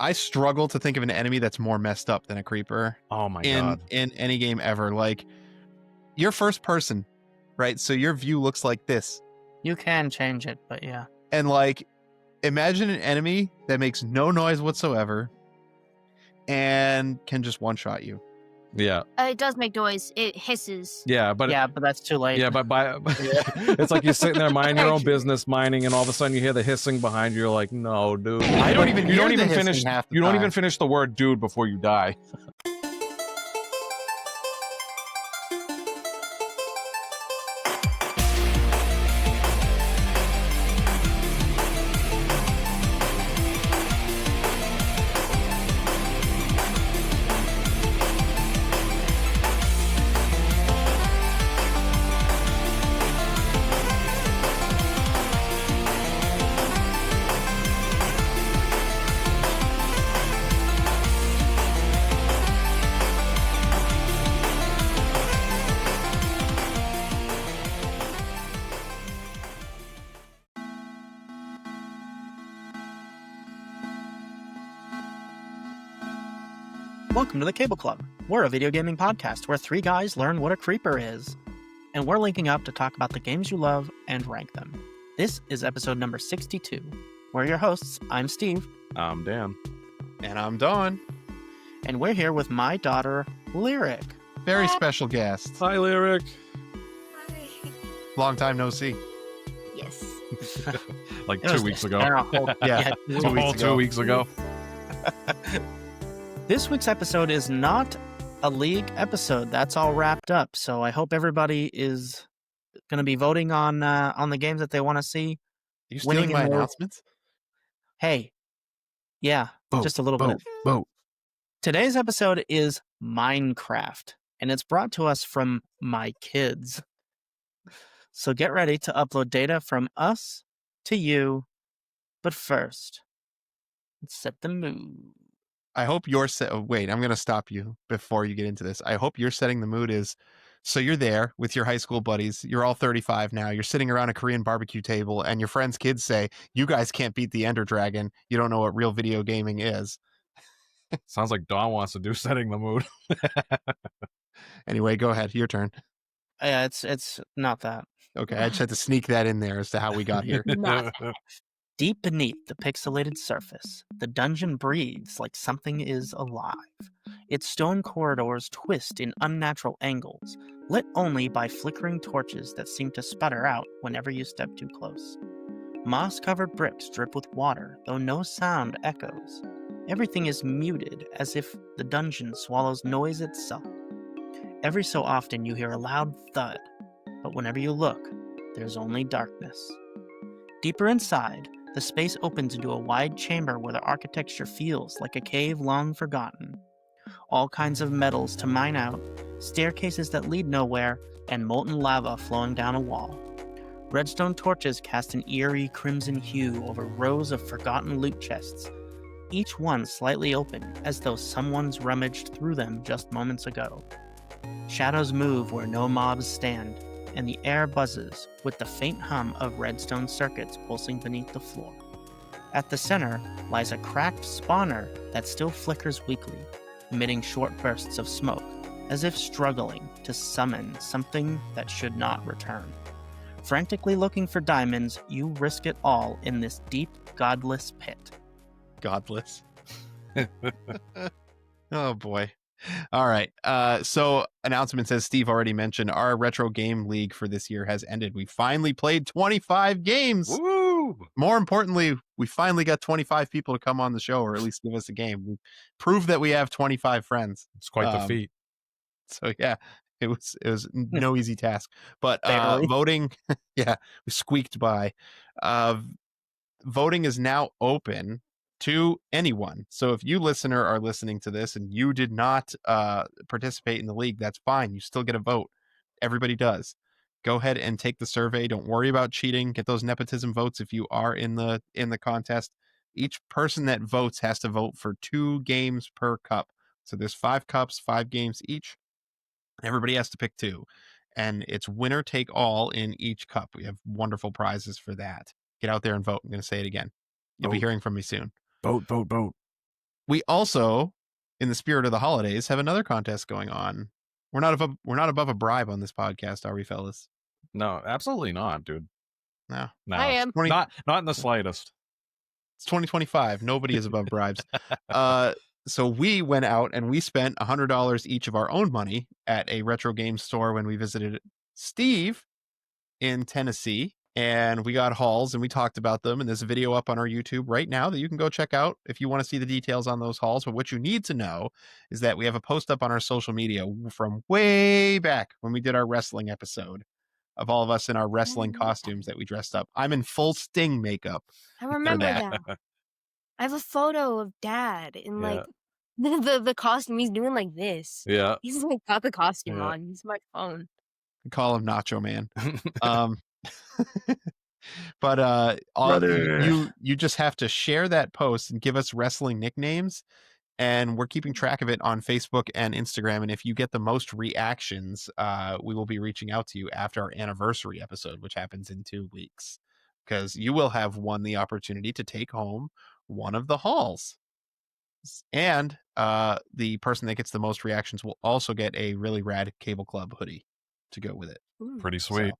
I struggle to think of an enemy that's more messed up than a creeper Oh my in god. any game ever. Like, you're first person, right? So your view looks like this. You can change it, but yeah. And like, imagine an enemy that makes no noise whatsoever and can just one-shot you. Yeah. It does make noise. It hisses. Yeah, but that's too late. yeah, but it's like you're sitting there minding your own business, mining, and all of a sudden you hear the hissing behind you. You're like, no, dude. I don't even you hear don't the even hissing finish. half the You don't time. even finish the word "dude" before you die. Welcome to the Cable Club. We're a video gaming podcast where three guys learn what a creeper is. And we're linking up to talk about the games you love and rank them. This is episode number 62. We're your hosts. I'm Steve. I'm Dan. And I'm Dawn. And we're here with my daughter, Lyric. Very special guest. Hi, Lyric. Long time no see. Yes. Like It was 2 weeks ago. a whole- Yeah. yeah, 2 weeks ago. 2 weeks ago. This week's episode is not a league episode. That's all wrapped up. So I hope everybody is going to be voting on the games that they want to see. You Winning stealing my in the- announcements? Hey, yeah, Vote, just a little bit. Vote. Today's episode is Minecraft, and it's brought to us from my kids. So get ready to upload data from us to you. But first, let's set the mood. I hope you're wait, I'm going to stop you before you get into this. I hope you're setting the mood is, so you're there with your high school buddies. You're all 35 now. You're sitting around a Korean barbecue table and your friends' kids say, you guys can't beat the Ender Dragon. You don't know what real video gaming is. Sounds like Dawn wants to do setting the mood. Anyway, go ahead. Your turn. Yeah, it's not that. Okay, I just had to sneak that in there as to how we got here. Not. Deep beneath the pixelated surface, the dungeon breathes like something is alive. Its stone corridors twist in unnatural angles, lit only by flickering torches that seem to sputter out whenever you step too close. Moss-covered bricks drip with water, though no sound echoes. Everything is muted, as if the dungeon swallows noise itself. Every so often you hear a loud thud, but whenever you look, there's only darkness. Deeper inside, the space opens into a wide chamber where the architecture feels like a cave long forgotten. All kinds of metals to mine out, staircases that lead nowhere, and molten lava flowing down a wall. Redstone torches cast an eerie crimson hue over rows of forgotten loot chests, each one slightly open as though someone's rummaged through them just moments ago. Shadows move where no mobs stand, and the air buzzes with the faint hum of redstone circuits pulsing beneath the floor. At the center lies a cracked spawner that still flickers weakly, emitting short bursts of smoke, as if struggling to summon something that should not return. Frantically looking for diamonds, you risk it all in this deep, godless pit. Godless. Oh boy. All right. So announcement says Steve already mentioned our retro game league for this year has ended. We finally played 25 games. Woo! More importantly, we finally got 25 people to come on the show or at least give us a game. We proved that we have 25 friends. It's quite the feat. So yeah, it was no easy task. But Barely. voting, yeah, we squeaked by. Voting is now open to anyone. So if you listener are listening to this and you did not participate in the league, that's fine. You still get a vote. Everybody does. Go ahead and take the survey. Don't worry about cheating. Get those nepotism votes if you are in the contest. Each person that votes has to vote for 2 games per cup. So there's 5 cups, 5 games each. Everybody has to pick 2. And it's winner take all in each cup. We have wonderful prizes for that. Get out there and vote. I'm going to say it again. You'll be Vote. hearing from me soon. Vote. We also, in the spirit of the holidays, have another contest going on. We're not above a bribe on this podcast, are we, fellas? No, absolutely not, dude. No. No, I am. not in the slightest. It's 2025. Nobody is above bribes. So we went out and we spent $100 each of our own money at a retro game store when we visited Steve in Tennessee. And we got hauls and we talked about them. And there's a video up on our YouTube right now that you can go check out if you want to see the details on those hauls. But what you need to know is that we have a post up on our social media from way back when we did our wrestling episode of all of us in our wrestling costumes that we dressed up. I'm in full Sting makeup. I remember that. that. I have a photo of Dad in Yeah. like the costume. He's doing like this. Yeah. He's like got the costume Yeah. on. He's my phone. We call him Nacho Man. But you just have to share that post and give us wrestling nicknames, and we're keeping track of it on Facebook and Instagram. And if you get the most reactions, we will be reaching out to you after our anniversary episode, which happens in 2 weeks, because you will have won the opportunity to take home one of the hauls. And the person that gets the most reactions will also get a really rad Cable Club hoodie to go with it. Ooh, Pretty sweet.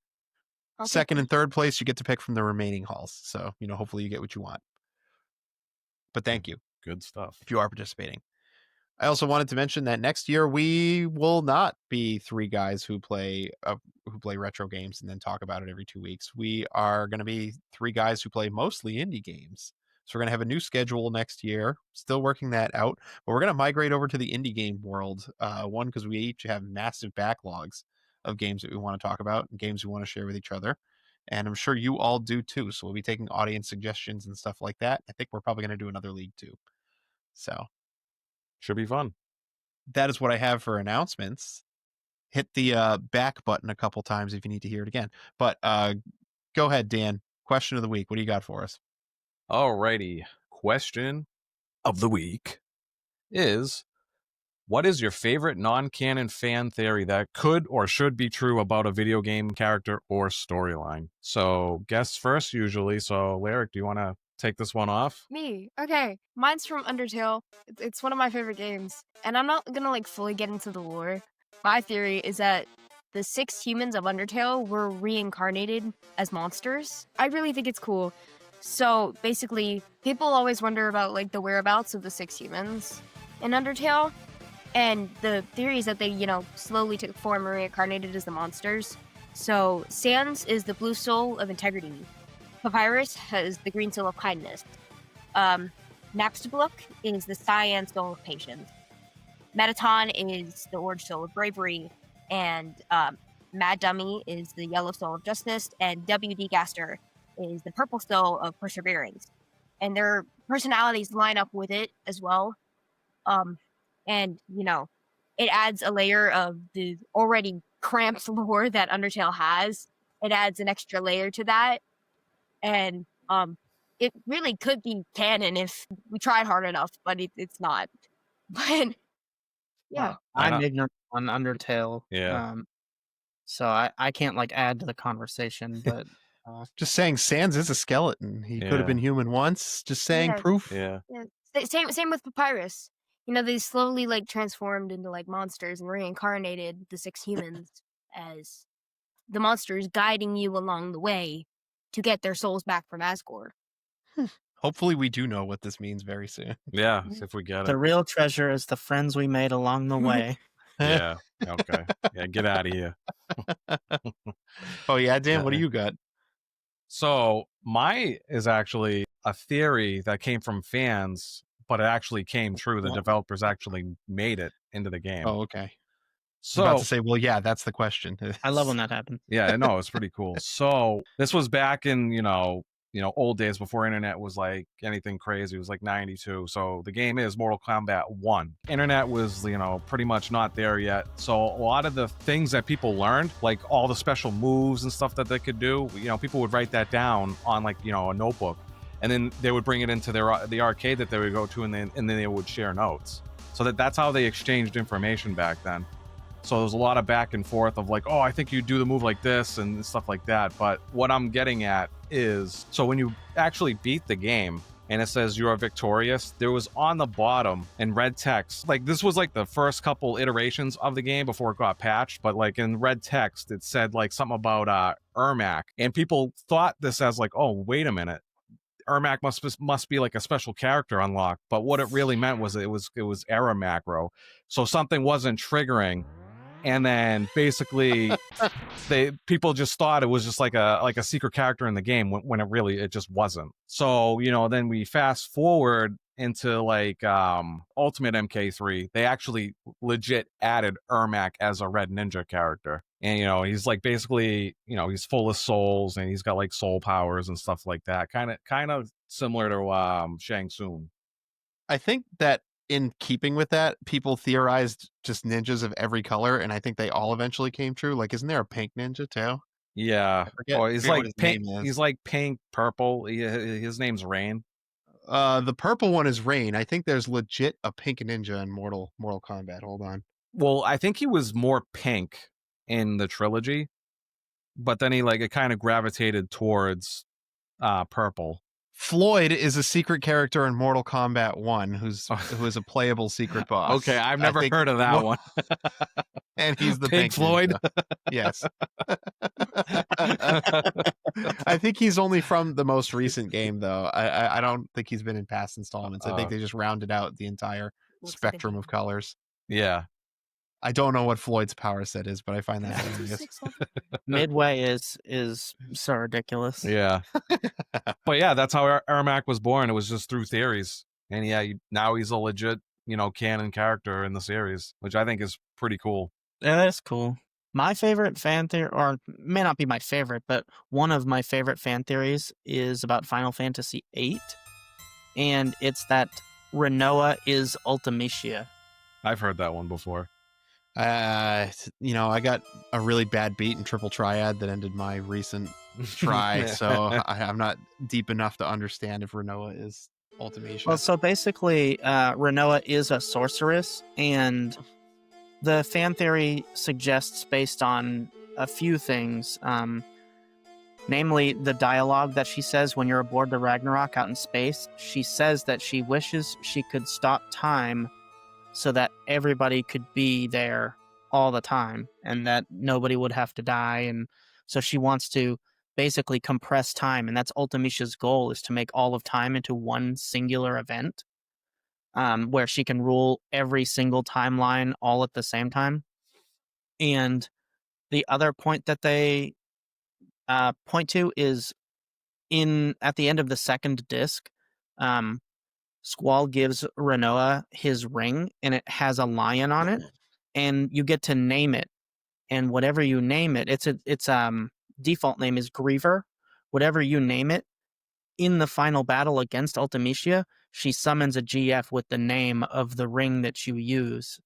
I'll take Second one. and third place, you get to pick from the remaining hauls. So, hopefully you get what you want. But thank you Good stuff. if you are participating. I also wanted to mention that next year we will not be 3 guys who play retro games and then talk about it every 2 weeks. We are going to be 3 guys who play mostly indie games. So we're going to have a new schedule next year. Still working that out, but we're going to migrate over to the indie game world. One, because we each have massive backlogs of games that we want to talk about and games we want to share with each other. And I'm sure you all do too. So we'll be taking audience suggestions and stuff like that. I think we're probably going to do another league too. So Should be fun. that is what I have for announcements. Hit the back button a couple times if you need to hear it again. But go ahead, Dan. Question of the week. What do you got for us? Alrighty. Question of the week is, what is your favorite non-canon fan theory that could or should be true about a video game character or storyline? So guests first usually. So Lyric, do you want to take this one off? Me. Okay. Mine's from Undertale. It's one of my favorite games. And I'm not gonna like fully get into the lore. My theory is that the 6 humans of Undertale were reincarnated as monsters. I really think it's cool. So basically, people always wonder about like the whereabouts of the 6 humans in Undertale. And the theory is that they, slowly took form and reincarnated as the monsters. So Sans is the blue soul of integrity. Papyrus has the green soul of kindness. Napstablook is the cyan soul of patience. Metaton is the orange soul of bravery. And Mad Dummy is the yellow soul of justice. And W.D. Gaster is the purple soul of perseverance. And their personalities line up with it as well. And, it adds a layer of the already cramped lore that Undertale has. It adds an extra layer to that. And it really could be canon if we tried hard enough, but it's not. But, yeah. I'm ignorant on Undertale. Yeah. So I can't add to the conversation, but Just saying Sans is a skeleton. He could have been human once. Just saying Yeah. proof. Yeah. Same with Papyrus. They slowly transformed into monsters and reincarnated the 6 humans as the monsters guiding you along the way to get their souls back from Asgore. Hopefully we do know what this means very soon. Yeah. If we get the it. real treasure is the friends we made along the way. Yeah. Okay. Yeah. Get out of here. Oh yeah, Dan, what do you got? So my is actually a theory that came from fans, but it actually came true. The developers actually made it into the game. Oh, okay. So I'm about to say, well, yeah, that's the question. I love when that happens. yeah, no, it's pretty cool. So this was back in, old days before internet was anything crazy. It was 92. So the game is Mortal Kombat 1. Internet was, pretty much not there yet. So a lot of the things that people learned, like all the special moves and stuff that they could do, people would write that down on a notebook. And then they would bring it into the arcade that they would go to, and then they would share notes. So that's how they exchanged information back then. So there was a lot of back and forth of oh, I think you do the move like this and stuff like that. But what I'm getting at is, so when you actually beat the game, and it says you are victorious, there was on the bottom in red text, like this was like the first couple iterations of the game before it got patched, but like in red text it said like something about Ermac, and people thought this as like, oh wait a minute, Ermac must be like a special character unlocked, but what it really meant was it was error macro, so something wasn't triggering, and then basically people just thought it was just like a secret character in the game when it just wasn't. So then we fast forward into like Ultimate MK3, they actually legit added Ermac as a red ninja character, and he's like basically he's full of souls and he's got like soul powers and stuff like that, kind of similar to Shang Tsung. I think that in keeping with that, people theorized just ninjas of every color, and I think they all eventually came true. Like, isn't there a pink ninja too? Yeah. Forget He's what like his pink. name is. He's like pink, purple. His name's Rain. The purple one is Rain. I think there's legit a pink ninja in Mortal Kombat. Hold on. Well, I think he was more pink in the trilogy, but then it kind of gravitated towards purple. Floyd is a secret character in Mortal Kombat 1 who is a playable secret boss. Okay, I've never heard of that one. And he's the Pink Floyd. Yes. I think he's only from the most recent game, though. I don't think he's been in past installments. I think they just rounded out the entire spectrum of colors. Yeah. I don't know what Floyd's power set is, but I find that hilarious. Midway is so ridiculous. Yeah. But yeah, that's how Ermac was born. It was just through theories. And yeah, now he's a legit, canon character in the series, which I think is pretty cool. Yeah, that's cool. My favorite fan theory, or may not be my favorite, but one of my favorite fan theories is about Final Fantasy VIII. And it's that Renoa is Ultimecia. I've heard that one before. I got a really bad beat in Triple Triad that ended my recent try, so I'm not deep enough to understand if Renoa is Ultimecia. Well, so basically, Renoa is a sorceress, and the fan theory suggests, based on a few things, namely the dialogue that she says when you're aboard the Ragnarok out in space. She says that she wishes she could stop time so that everybody could be there all the time and that nobody would have to die. And so she wants to basically compress time. And that's Ultimecia's goal, is to make all of time into one singular event, where she can rule every single timeline all at the same time. And the other point that they point to is at the end of the second disc, Squall gives Renoa his ring, and it has a lion on it, and you get to name it. And whatever you name it, its default name is Griever. Whatever you name it, in the final battle against Ultimecia, she summons a GF with the name of the ring that you use.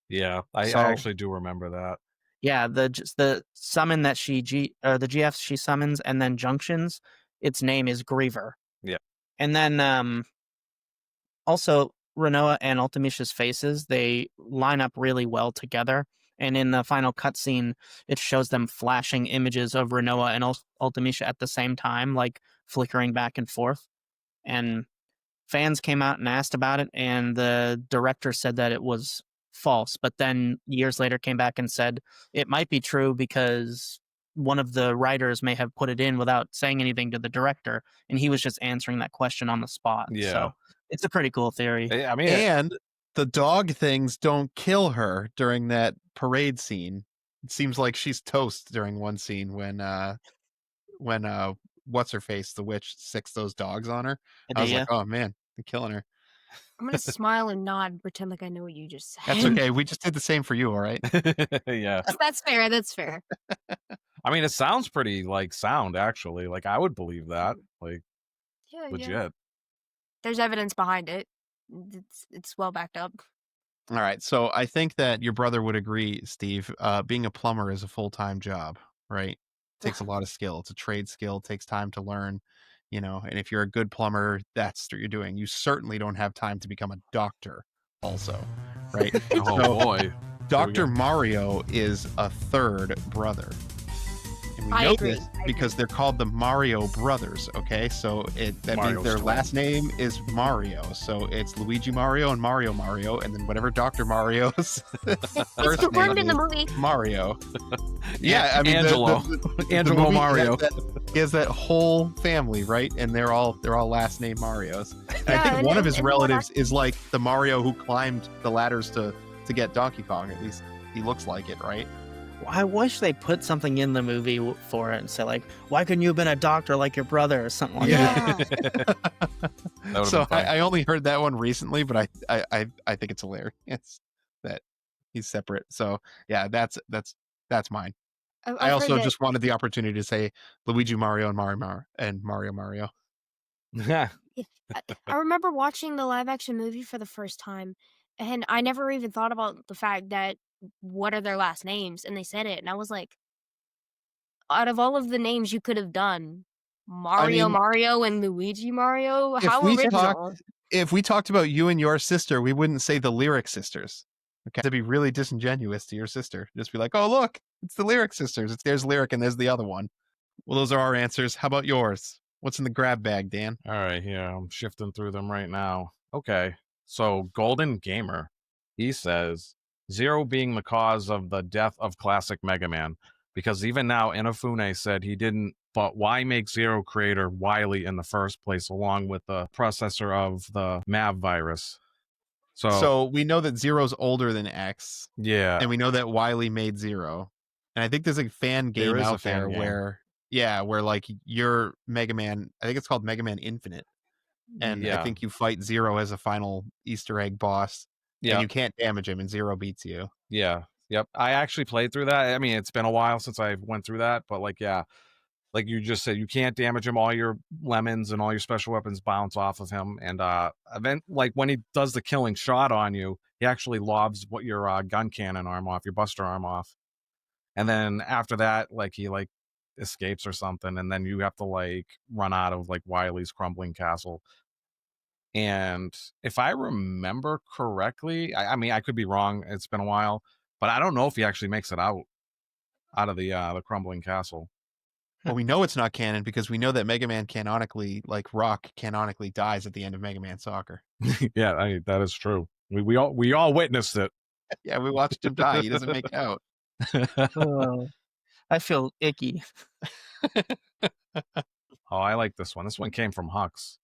Yeah, I actually do remember that. Yeah, the summon that the GFs she summons, and then Junctions, its name is Griever. Yeah. And then also, Renoa and Ultimecia's faces, they line up really well together. And in the final cutscene, it shows them flashing images of Renoa and Ultimecia at the same time, like flickering back and forth. And fans came out and asked about it, and the director said that it was false. But then years later came back and said it might be true because one of the writers may have put it in without saying anything to the director, and he was just answering that question on the spot. Yeah. So it's a pretty cool theory. I mean, and the dog things don't kill her during that parade scene. It seems like she's toast during one scene when what's her face, the witch, sicks those dogs on her. I was like, oh man, they're killing her. I'm gonna smile and nod and pretend like I know what you just said. That's okay. We just did the same for you, all right? Yeah. That's fair. That's fair. I mean, it sounds pretty sound actually. Like I would believe that. Like legit. Yeah. There's evidence behind it. It's well backed up. All right. So I think that your brother would agree, Steve. Being a plumber is a full-time job, right? It takes a lot of skill. It's a trade skill. It takes time to learn, and if you're a good plumber, that's what you're doing. You certainly don't have time to become a doctor also, right? Oh boy. Dr. Mario is a third brother. And we I know agree, this I because they're called the Mario brothers, okay? So that means Mario's their twin. last name is Mario. So it's Luigi Mario and Mario Mario, and then whatever Dr. Mario's It's first confirmed name in the is movie. Mario. Yeah, I mean Angelo. the Angelo movie Mario. he has that whole family, right? And they're all last name Marios. And I Yeah, think one of his and the one relatives is like the Mario who climbed the ladders to get Donkey Kong. At least he looks like it, right? I wish they put something in the movie for it and say like, "Why couldn't you have been a doctor like your brother?" or something like that. Yeah. So I only heard that one recently, but I think it's hilarious that he's separate. So yeah, that's mine. I I've heard also that just wanted the opportunity to say Luigi Mario and Mario Mario. Yeah. I remember watching the live action movie for the first time, and I never even thought about the fact that what are their last names, and they said it, and I was like, out of all of the names you could have done, Mario mean, Mario and Luigi Mario, if how we original. if we talked about you and your sister, we wouldn't say the Lyric Sisters. Okay, to be really disingenuous to your sister, just be like, "Oh, look, it's the Lyric Sisters. There's Lyric and there's the other one." Well, those are our answers. How about yours? What's in the grab bag, Dan? All right, here, I'm shifting through them right now. Okay, so Golden Gamer, he says, Zero being the cause of the death of classic Mega Man, because even now Inafune said he didn't, but why make Zero creator Wily in the first place along with the processor of the MAV virus? So we know that Zero's older than X, Yeah, and we know that Wily made Zero. And I think there's a fan game There is a out there fan game. where like your Mega Man, I think it's called Mega Man Infinite. And I yeah, think you fight Zero as a final Easter egg boss, and yeah, you can't damage him, and Zero beats you. yeah, yep. I actually played through that. I mean, it's been a while since I went through that, but like, yeah, like you just said, you can't damage him. All your lemons and all your special weapons bounce off of him. And event like when he does the killing shot on you, he actually lobs what your gun cannon arm off, your buster arm off. And then after that, like he like escapes or something, and then you have to like run out of like Wily's crumbling castle. And if I remember correctly, I mean I could be wrong. It's been a while, but I don't know if he actually makes it out of the crumbling castle. Well, we know it's not canon because we know that Mega Man canonically, like Rock, canonically dies at the end of Mega Man Soccer. Yeah, that is true. We all witnessed it. Yeah, we watched him die. He doesn't make it out. Oh, I feel icky. Oh, I like this one. This one came from Hux.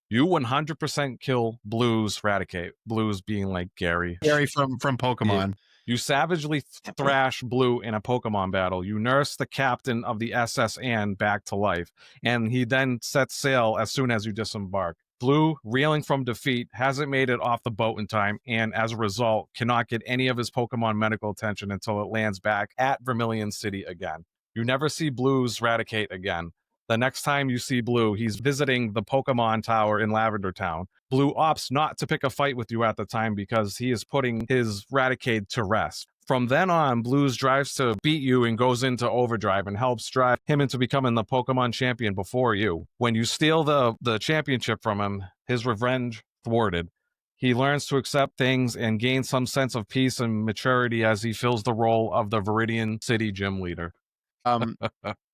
You 100% kill Blues Raticate. Blues being like Gary. Gary from Pokemon. You savagely thrash Blue in a Pokemon battle. You nurse the captain of the SS Anne back to life, and he then sets sail as soon as you disembark. Blue, reeling from defeat, hasn't made it off the boat in time, and as a result, cannot get any of his Pokemon medical attention until it lands back at Vermilion City again. You never see Blue's Raticate again. The next time you see Blue, he's visiting the Pokemon Tower in Lavender Town. Blue opts not to pick a fight with you at the time because he is putting his Raticate to rest. From then on, Blues drives to beat you and goes into overdrive and helps drive him into becoming the Pokemon champion before you. When you steal the championship from him, his revenge thwarted. He learns to accept things and gain some sense of peace and maturity as he fills the role of the Viridian City gym leader.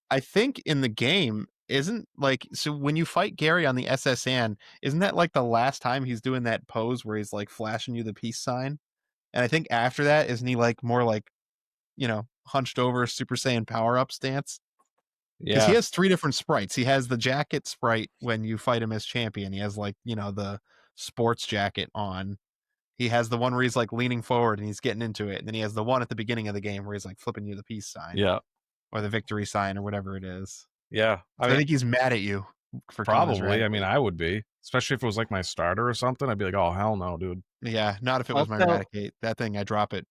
I think in the game, isn't like, so when you fight Gary on the SSN, isn't that like the last time he's doing that pose where he's like flashing you the peace sign? And I think after that, isn't he like more like, hunched over Super Saiyan power up stance? Because he has 3 different sprites. He has the jacket sprite when you fight him as champion. He has like, the sports jacket on. He has the one where he's like leaning forward and he's getting into it. And then he has the one at the beginning of the game where he's like flipping you the peace sign. Yeah. Or the victory sign or whatever it is. Yeah. I think he's mad at you for killing his Probably. I mean, Raticate. I would be, especially if it was like my starter or something. I'd be like, oh, hell no, dude. Yeah, not if it was my Also- Raticate. That thing, I drop it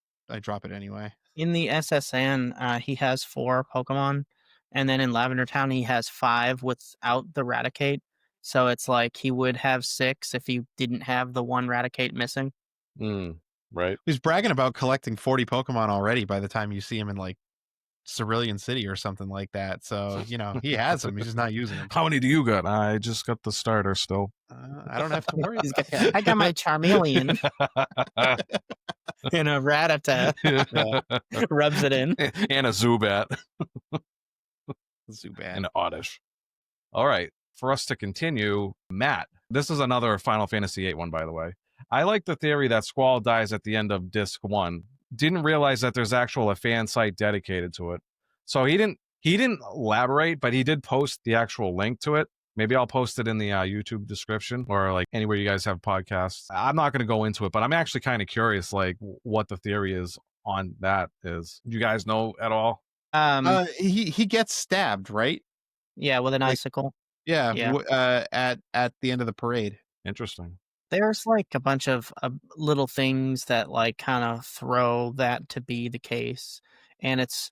anyway. In the SSN, he has 4 Pokemon, and then in Lavender Town he has 5 without the Raticate. So it's like he would have 6 if he didn't have the one Raticate missing. Right. He's bragging about collecting 40 Pokemon already by the time you see him in like Cerulean City or something like that. So, he has them. He's just not using them. How many do you got? I just got the starter still. I don't have to worry. He's got- I got my Charmeleon and a Rattata. Rubs it in. And a Zubat. Zubat. and Oddish. All right, for us to continue, Matt. This is another Final Fantasy VIII one, by the way. I like the theory that Squall dies at the end of Disc 1. Didn't realize that there's actual a fan site dedicated to it. So he didn't elaborate, but he did post the actual link to it. Maybe I'll post it in the YouTube description or like anywhere you guys have podcasts. I'm not going to go into it, but I'm actually kind of curious, like what the theory is on that is. Do you guys know at all? He gets stabbed, right? Yeah, with an like- icicle. Yeah. Yeah. At the end of the parade. Interesting. There's like a bunch of little things that like kind of throw that to be the case, and it's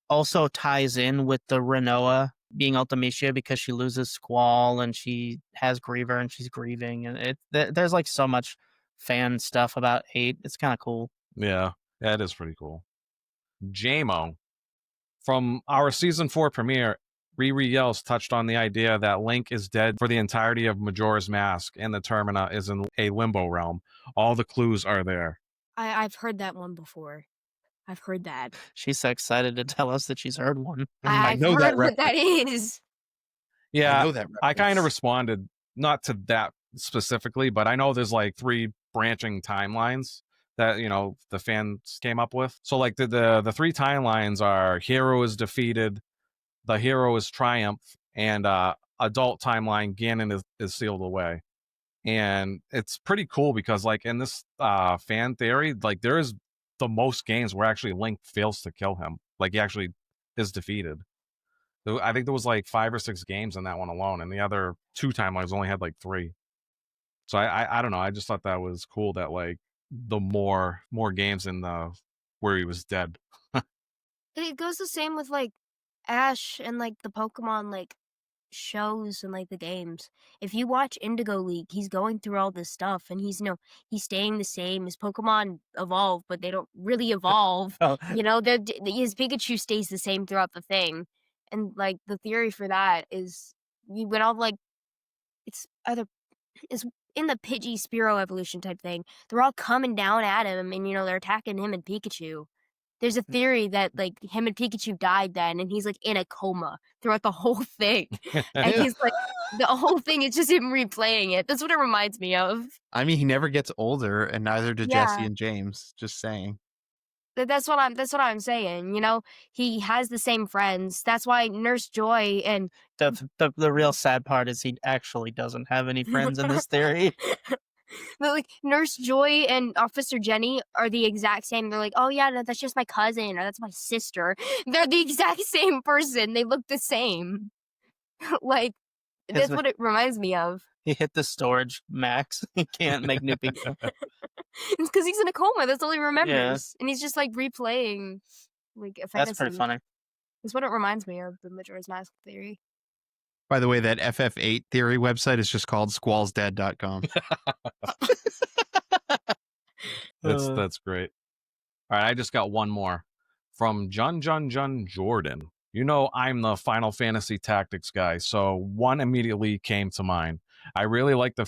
also ties in with the Renoa being Ultimecia because she loses Squall and she has Griever and she's grieving, and there's like so much fan stuff about 8. It's kind of cool. Yeah, that is pretty cool. JMO, from our season 4 premiere, Riri Yells touched on the idea that Link is dead for the entirety of Majora's Mask and the Termina is in a limbo realm. All the clues are there. I've heard that one before. I've heard that. She's so excited to tell us that she's heard one. I I've know that heard what that is. Yeah, I know that. I kind of reference. responded not to that specifically, but I know there's like 3 branching timelines that the fans came up with. So like the 3 timelines are hero is defeated, the hero is triumph, and adult timeline Ganon is sealed away. And it's pretty cool because like in this fan theory, like there is the most games where actually Link fails to kill him, like he actually is defeated. I think there was like 5 or 6 games in that one alone, and the other 2 timelines only had like 3. So I don't know. I just thought that was cool that like the more games in the where he was dead. It goes the same with like Ash and like the Pokemon like shows and like the games. If you watch Indigo League, he's going through all this stuff and he's he's staying the same. His Pokemon evolve, but they don't really evolve. Oh, His Pikachu stays the same throughout the thing. And like the theory for that is you went all like it's in the Pidgey Spearow evolution type thing. They're all coming down at him and they're attacking him and Pikachu. There's a theory that like him and Pikachu died then and he's like in a coma throughout the whole thing. And he's like the whole thing is just him replaying it. That's what it reminds me of. I mean, he never gets older, and neither do Yeah. Jesse and James. Just saying. That's what I'm saying. He has the same friends. That's why Nurse Joy and the real sad part is he actually doesn't have any friends in this theory. but like Nurse Joy and Officer Jenny are the exact same. They're like, oh yeah, no, that's just my cousin or that's my sister. They're the exact same person. They look the same. Like that's what it reminds me of. He hit the storage max. He can't make new people. It's because he's in a coma. That's all he remembers, and he's just like replaying like a fantasy. That's pretty funny. That's what it reminds me of, the Majora's Mask theory. By the way, that FF8 theory website is just called squallsdead.com. That's great. All right, I just got one more from Jun Jordan. I'm the Final Fantasy Tactics guy, so one immediately came to mind. I really like the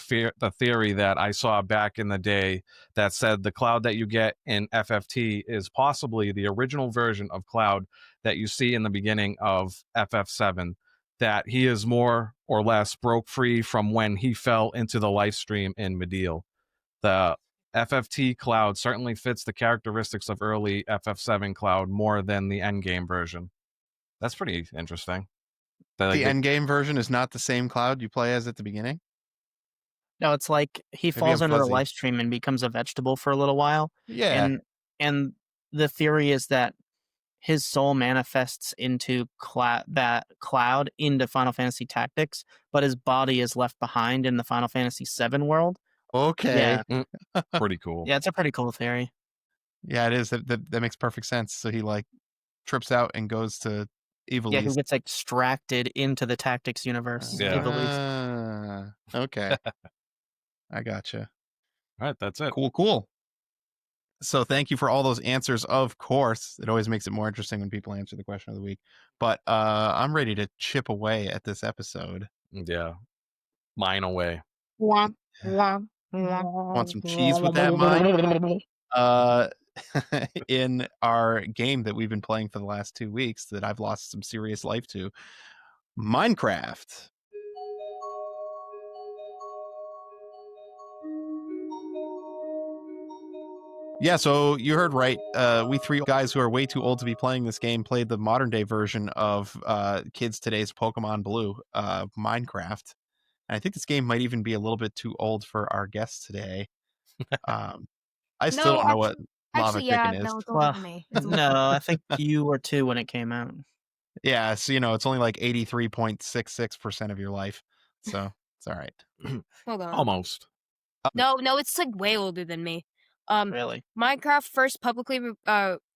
theory that I saw back in the day that said the Cloud that you get in FFT is possibly the original version of Cloud that you see in the beginning of FF7, that he is more or less broke free from when he fell into the life stream in Mideel. The FFT Cloud certainly fits the characteristics of early FF7 Cloud more than the endgame version. That's pretty interesting. The endgame version is not the same Cloud you play as at the beginning? No, it's like he falls under the life stream and becomes a vegetable for a little while. Yeah. And the theory is that his soul manifests into that Cloud into Final Fantasy Tactics, but his body is left behind in the Final Fantasy VII world. Okay. Yeah. Pretty cool. Yeah, it's a pretty cool theory. Yeah, it is. That makes perfect sense. So he like trips out and goes to Evil. Yeah, he gets extracted into the Tactics universe. Yeah. Okay. I gotcha. All right, that's it. Cool. So thank you for all those answers. Of course, it always makes it more interesting when people answer the question of the week. But I'm ready to chip away at this episode. Yeah, mine away. Want some cheese with that mine? In our game that we've been playing for the last 2 weeks that I've lost some serious life to, Minecraft. Yeah, so you heard right. We three guys who are way too old to be playing this game played the modern day version of kids today's Pokemon Blue, Minecraft. And I think this game might even be a little bit too old for our guests today. I still No, don't know what Lava actually, Chicken yeah, is. no, it's older Well, than me. It's older. no, I think you were 2 when it came out. Yeah, so it's only like 83.66% of your life. So it's all right. Hold on. Almost. No, it's like way older than me. Really? Minecraft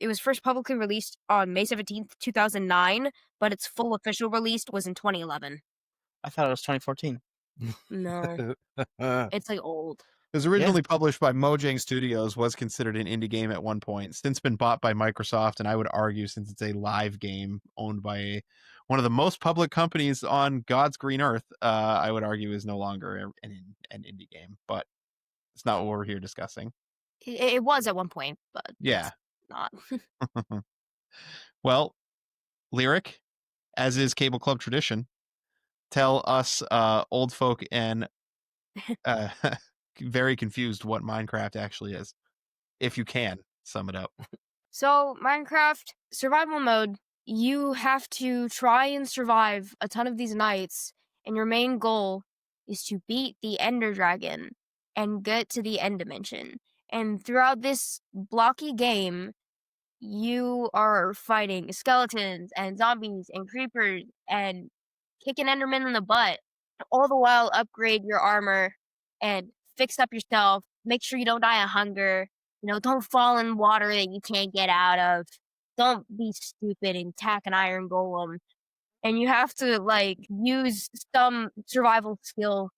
it was first publicly released on May 17th, 2009, but its full official release was in 2011. I thought it was 2014. No, it's like old. It was originally published by Mojang Studios, was considered an indie game at one point, since been bought by Microsoft, and I would argue since it's a live game owned by one of the most public companies on God's green earth, I would argue is no longer an indie game, but it's not what we're here discussing. It was at one point, but Yeah. it's not. Well, Lyric, as is Cable Club tradition, tell us old folk and very confused what Minecraft actually is, if you can sum it up. So, Minecraft survival mode, you have to try and survive a ton of these nights, and your main goal is to beat the Ender Dragon and get to the end dimension. And throughout this blocky game, you are fighting skeletons and zombies and creepers and kicking Enderman in the butt. All the while, upgrade your armor and fix up yourself. Make sure you don't die of hunger. Don't fall in water that you can't get out of. Don't be stupid and attack an iron golem. And you have to use some survival skill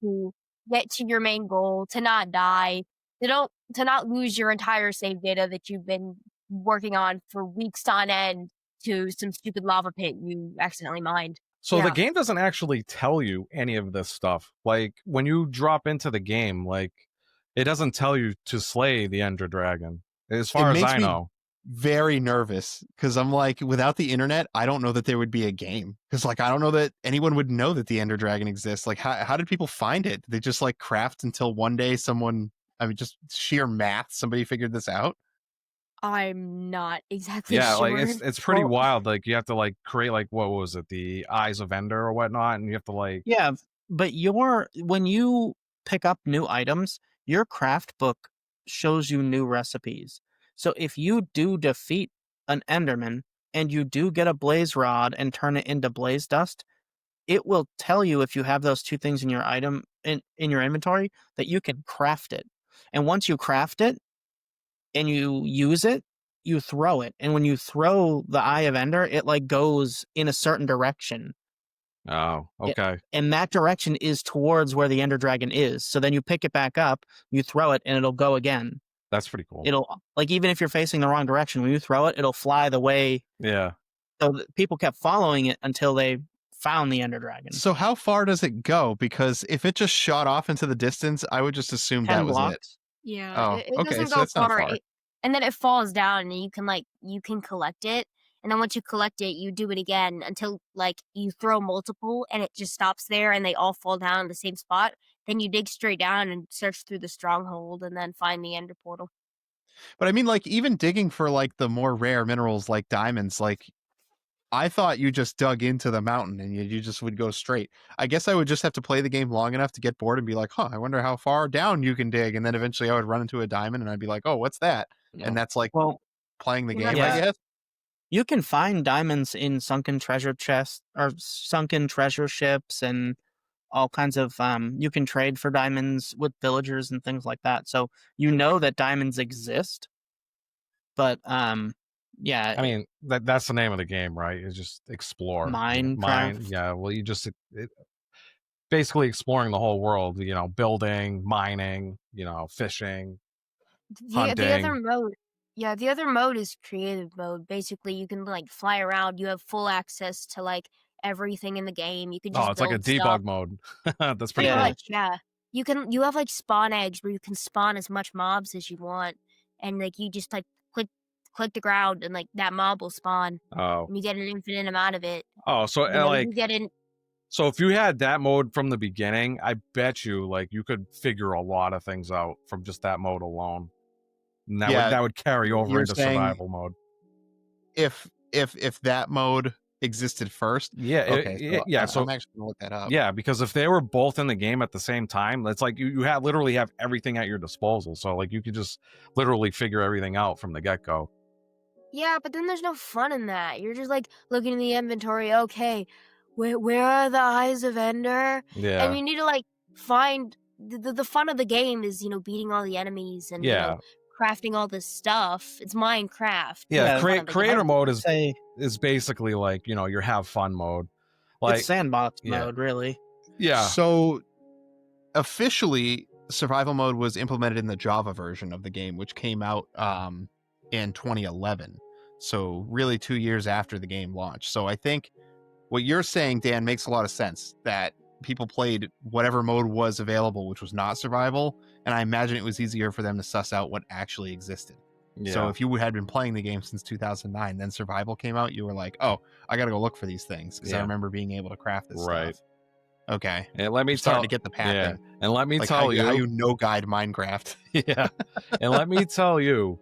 to get to your main goal, to not die, to not lose your entire save data that you've been working on for weeks on end to some stupid lava pit you accidentally mined. So the Yeah. game doesn't actually tell you any of this stuff. Like when you drop into the game, like it doesn't tell you to slay the Ender Dragon, as far as makes I me know. Very nervous because I'm like, without the internet, I don't know that there would be a game. Because I don't know that anyone would know that the Ender Dragon exists. Like, how did people find it? Did they just craft until one day someone, just sheer math, somebody figured this out? I'm not exactly Yeah, sure. like it's pretty Well- wild. Like you have to create what was it, the Eyes of Ender or whatnot, and you have to Yeah, but when you pick up new items, your craft book shows you new recipes. So if you do defeat an Enderman and you do get a blaze rod and turn it into blaze dust, it will tell you if you have those two things in your item in your inventory that you can craft it. And once you craft it and you use it, you throw it. And when you throw the Eye of Ender, it goes in a certain direction. Oh, okay. And that direction is towards where the Ender Dragon is. So then you pick it back up, you throw it, and it'll go again. That's pretty cool. It'll even if you're facing the wrong direction, when you throw it, it'll fly the way. Yeah. So people kept following it until they found the Ender Dragon. So how far does it go? Because if it just shot off into the distance, I would just assume 10 that was blocks. it. Yeah, Oh, it okay, doesn't so go that's not far. far. And then it falls down, and you can collect it. And then once you collect it, you do it again until you throw multiple, and it just stops there, and they all fall down in the same spot. Then you dig straight down and search through the stronghold, and then find the Ender portal. But I mean, even digging for the more rare minerals like diamonds, I thought you just dug into the mountain and you just would go straight. I guess I would just have to play the game long enough to get bored and be like, huh, I wonder how far down you can dig. And then eventually I would run into a diamond and I'd be like, oh, what's that? And that's Well, playing the You're game, not I right. guess. you can find diamonds in sunken treasure chests or sunken treasure ships and all kinds of you can trade for diamonds with villagers and things like that. So that diamonds exist. But yeah, I mean, that's the name of the game, right? It's just explore. Minecraft. Yeah, well, you just basically exploring the whole world, building, mining, fishing. The other Hunting. mode, the other mode is creative mode. Basically, you can fly around. You have full access to everything in the game. You can just Oh, it's like a build debug stuff. mode. That's Pretty pretty cool. much, yeah. You have spawn eggs where you can spawn as much mobs as you want, and you just click the ground and that mob will spawn, Oh, and you get an infinite amount of it. Oh, so like you get in. so if you had that mode from the beginning, I bet you like you could figure a lot of things out from just that mode alone. And that would carry over You're into saying survival mode. if that mode existed first. Yeah, Okay, so so I'm actually gonna look that up. yeah, because if they were both in the game at the same time, it's like you literally have everything at your disposal. So like you could just literally figure everything out from the get-go. Yeah, but then there's no fun in that. You're just like looking in the inventory. Okay, where are the eyes of Ender? Yeah. And you need to like find the fun of the game is beating all the enemies and crafting all this stuff. It's Minecraft. Yeah, It's the fun of the creator game. mode Say is basically like, your have fun mode. Like it's sandbox mode, really. yeah. So officially, survival mode was implemented in the Java version of the game, which came out in 2011. So really 2 years after the game launched. So I think what you're saying, Dan, makes a lot of sense, that people played whatever mode was available, which was not survival, and I imagine it was easier for them to suss out what actually existed. Yeah. So if you had been playing the game since 2009, then survival came out, you were like, oh, I gotta go look for these things because I remember being able to craft this stuff. Okay. And let me starting to get the pattern. Yeah. And let me like tell how you how you no guide Minecraft. yeah. And let me tell you,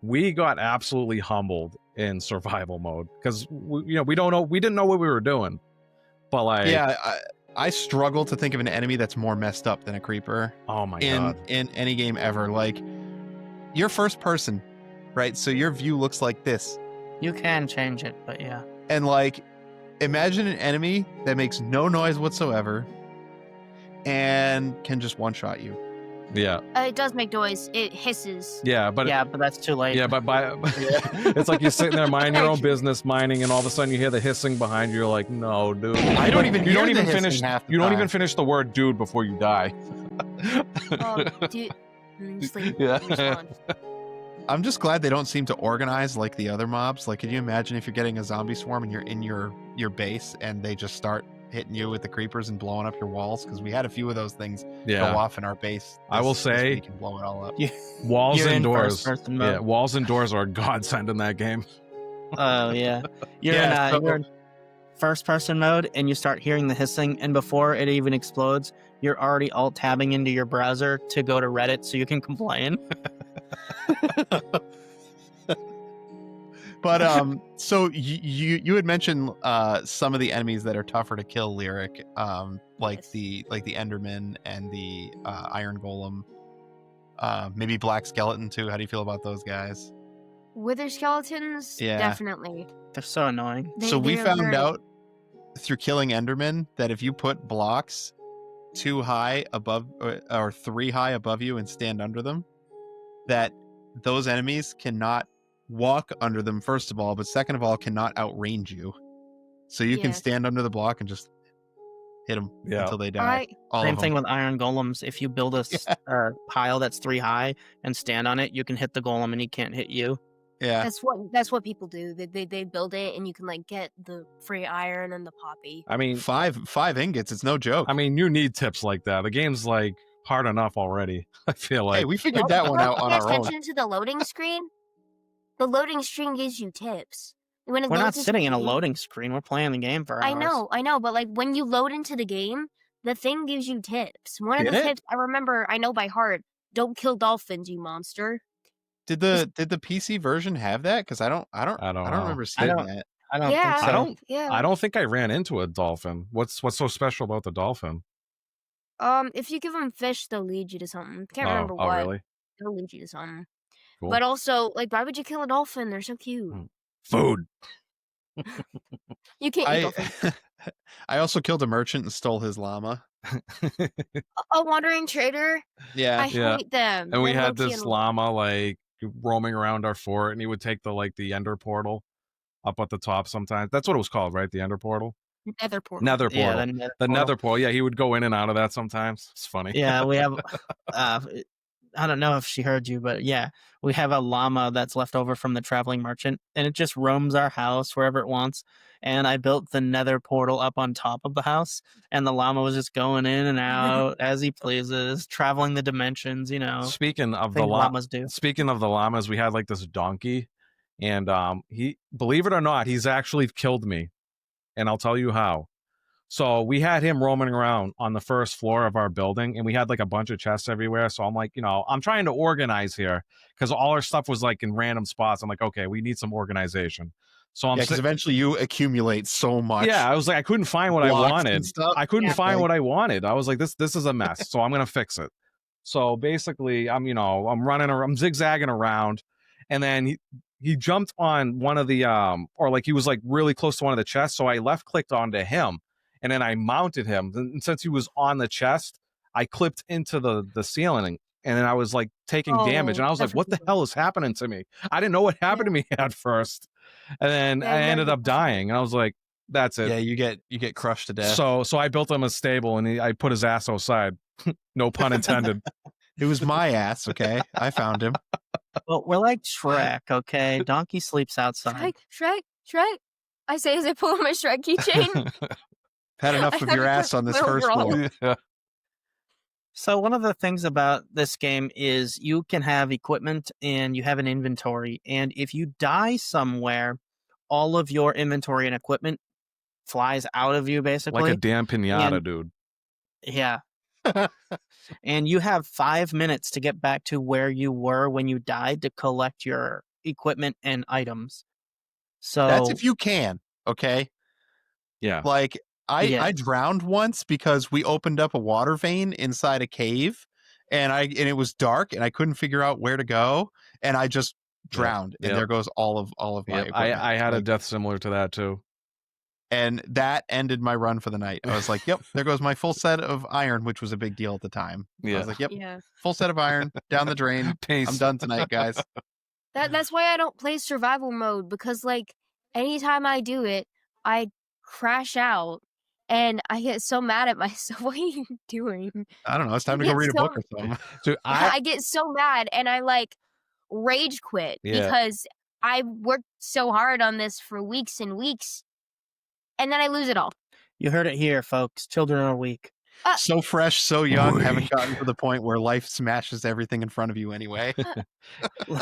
we got absolutely humbled in survival mode because we didn't know what we were doing. But like I struggle to think of an enemy that's more messed up than a creeper. Oh my god. In any game ever. Like, you're first person, right? So your view looks like this. You can change it, but yeah. And like, imagine an enemy that makes no noise whatsoever and can just one-shot you. Yeah. It does make noise. It hisses. Yeah, but that's too late. Yeah, but it's like you're sitting there minding your own business, mining, and all of a sudden you hear the hissing behind you. You're like, no, dude. I don't even. You don't even finish. You don't even finish the word "dude" before you die. Dude. Sleep. Yeah. I'm just glad they don't seem to organize like the other mobs. Like, can you imagine if you're getting a zombie swarm and you're in your base and they just start hitting you with the creepers and blowing up your walls? Because we had a few of those things go off in our base. I will say, we can blow it all up. Walls and doors. Yeah, walls and doors are a godsend in that game. Oh yeah, you're in first-person mode, and you start hearing the hissing, and before it even explodes, you're already alt-tabbing into your browser to go to Reddit so you can complain. But so you had mentioned some of the enemies that are tougher to kill, Lyric, like the Enderman and the Iron Golem, maybe Black Skeleton too. How do you feel about those guys? Wither skeletons, Yeah. definitely. They're so annoying. So we they're found very- out through killing Enderman that if you put blocks too high above or 3 high above you and stand under them, that those enemies cannot walk under them, first of all, but second of all, cannot outrange you. So you can stand under the block and just hit them until they die. Same thing with iron golems. If you build a pile that's 3 high and stand on it, you can hit the golem and he can't hit you. Yeah, that's what people do. They build it and you can like get the free iron and the poppy. I mean, five ingots. It's no joke. I mean, you need tips like that. The game's like hard enough already. I feel like. Hey, we figured that one out on our own. Attention to the loading screen. The loading screen gives you tips. When it We're not loads into sitting in the a game- loading screen. We're playing the game for hours. I know, but like when you load into the game, the thing gives you tips. One of Did the it? tips I remember, I know by heart. Don't kill dolphins, you monster. Did the PC version have that? Because I don't know. remember seeing that. I don't Yeah, think so. Yeah. I don't think I ran into a dolphin. What's so special about the dolphin? If you give them fish, they'll lead you to something. Can't remember what. Really? They'll lead you to something. Cool. But also, like, why would you kill a dolphin? They're so cute. Food. You can't eat dolphins. I also killed a merchant and stole his llama. A wandering trader. Yeah, I hate them. And we They're had low-key this annoying. llama like roaming around our fort, and he would take the ender portal up at the top sometimes. That's what it was called, right? The ender portal. Nether portal. Nether portal. Yeah, the nether portal. Yeah, he would go in and out of that sometimes. It's funny. Yeah, we have. I don't know if she heard you, but yeah, we have a llama that's left over from the traveling merchant, and it just roams our house wherever it wants. And I built the nether portal up on top of the house, and the llama was just going in and out as he pleases, traveling the dimensions. Speaking of the things llamas do. Speaking of the llamas, we had like this donkey, and he, believe it or not, he's actually killed me. and I'll tell you how. So we had him roaming around on the first floor of our building, and we had like a bunch of chests everywhere. So I'm like, I'm trying to organize here because all our stuff was like in random spots. I'm like, okay, we need some organization. So I'm because eventually you accumulate so much. I was like, I couldn't find what I blocks wanted. and stuff. I couldn't Yeah. find what I wanted. I was like, this is a mess. So I'm gonna fix it. So basically, I'm running around, I'm zigzagging around, and then he jumped on one of the or like he was like really close to one of the chests. So I left clicked onto him, and then I mounted him. And since he was on the chest, I clipped into the ceiling, and then I was like taking damage. And I was like, what the hell is happening to me? I didn't know what happened to me at first, and then Yeah, I you ended gotta up dying. And I was like, that's it. Yeah, you get crushed to death. So I built him a stable, and I put his ass outside. No pun intended. It was my ass, okay? I found him. Well, we're like Shrek, okay? Donkey sleeps outside. Shrek. I say as I pull out my Shrek keychain. Had enough I of thought your you ass were on this little first girl. floor. Yeah. So one of the things about this game is you can have equipment and you have an inventory. And if you die somewhere, all of your inventory and equipment flies out of you, basically. Like a damn pinata, And- dude. Yeah. And you have 5 minutes to get back to where you were when you died to collect your equipment and items. So That's if you can, okay? Yeah. Like I Yeah. drowned once because we opened up a water vein inside a cave and it was dark and I couldn't figure out where to go and I just drowned and there goes all of my Yep. equipment. I had a Like, death similar to that too. and that ended my run for the night. I was like, yep, there goes my full set of iron, which was a big deal at the time. I Yeah. was like, yep, Yeah. full set of iron down the drain. Pace. I'm done tonight, guys. That's why I don't play survival mode because like anytime I do it, I crash out and I get so mad at myself. What are you doing? I don't know. It's time to You go get read a so- book or something. So I get so mad and I like rage quit Yeah. because I worked so hard on this for weeks and weeks and then I lose it all. You heard it here, folks. Children are weak. So fresh, so young, haven't Weak. gotten to the point where life smashes everything in front of you anyway.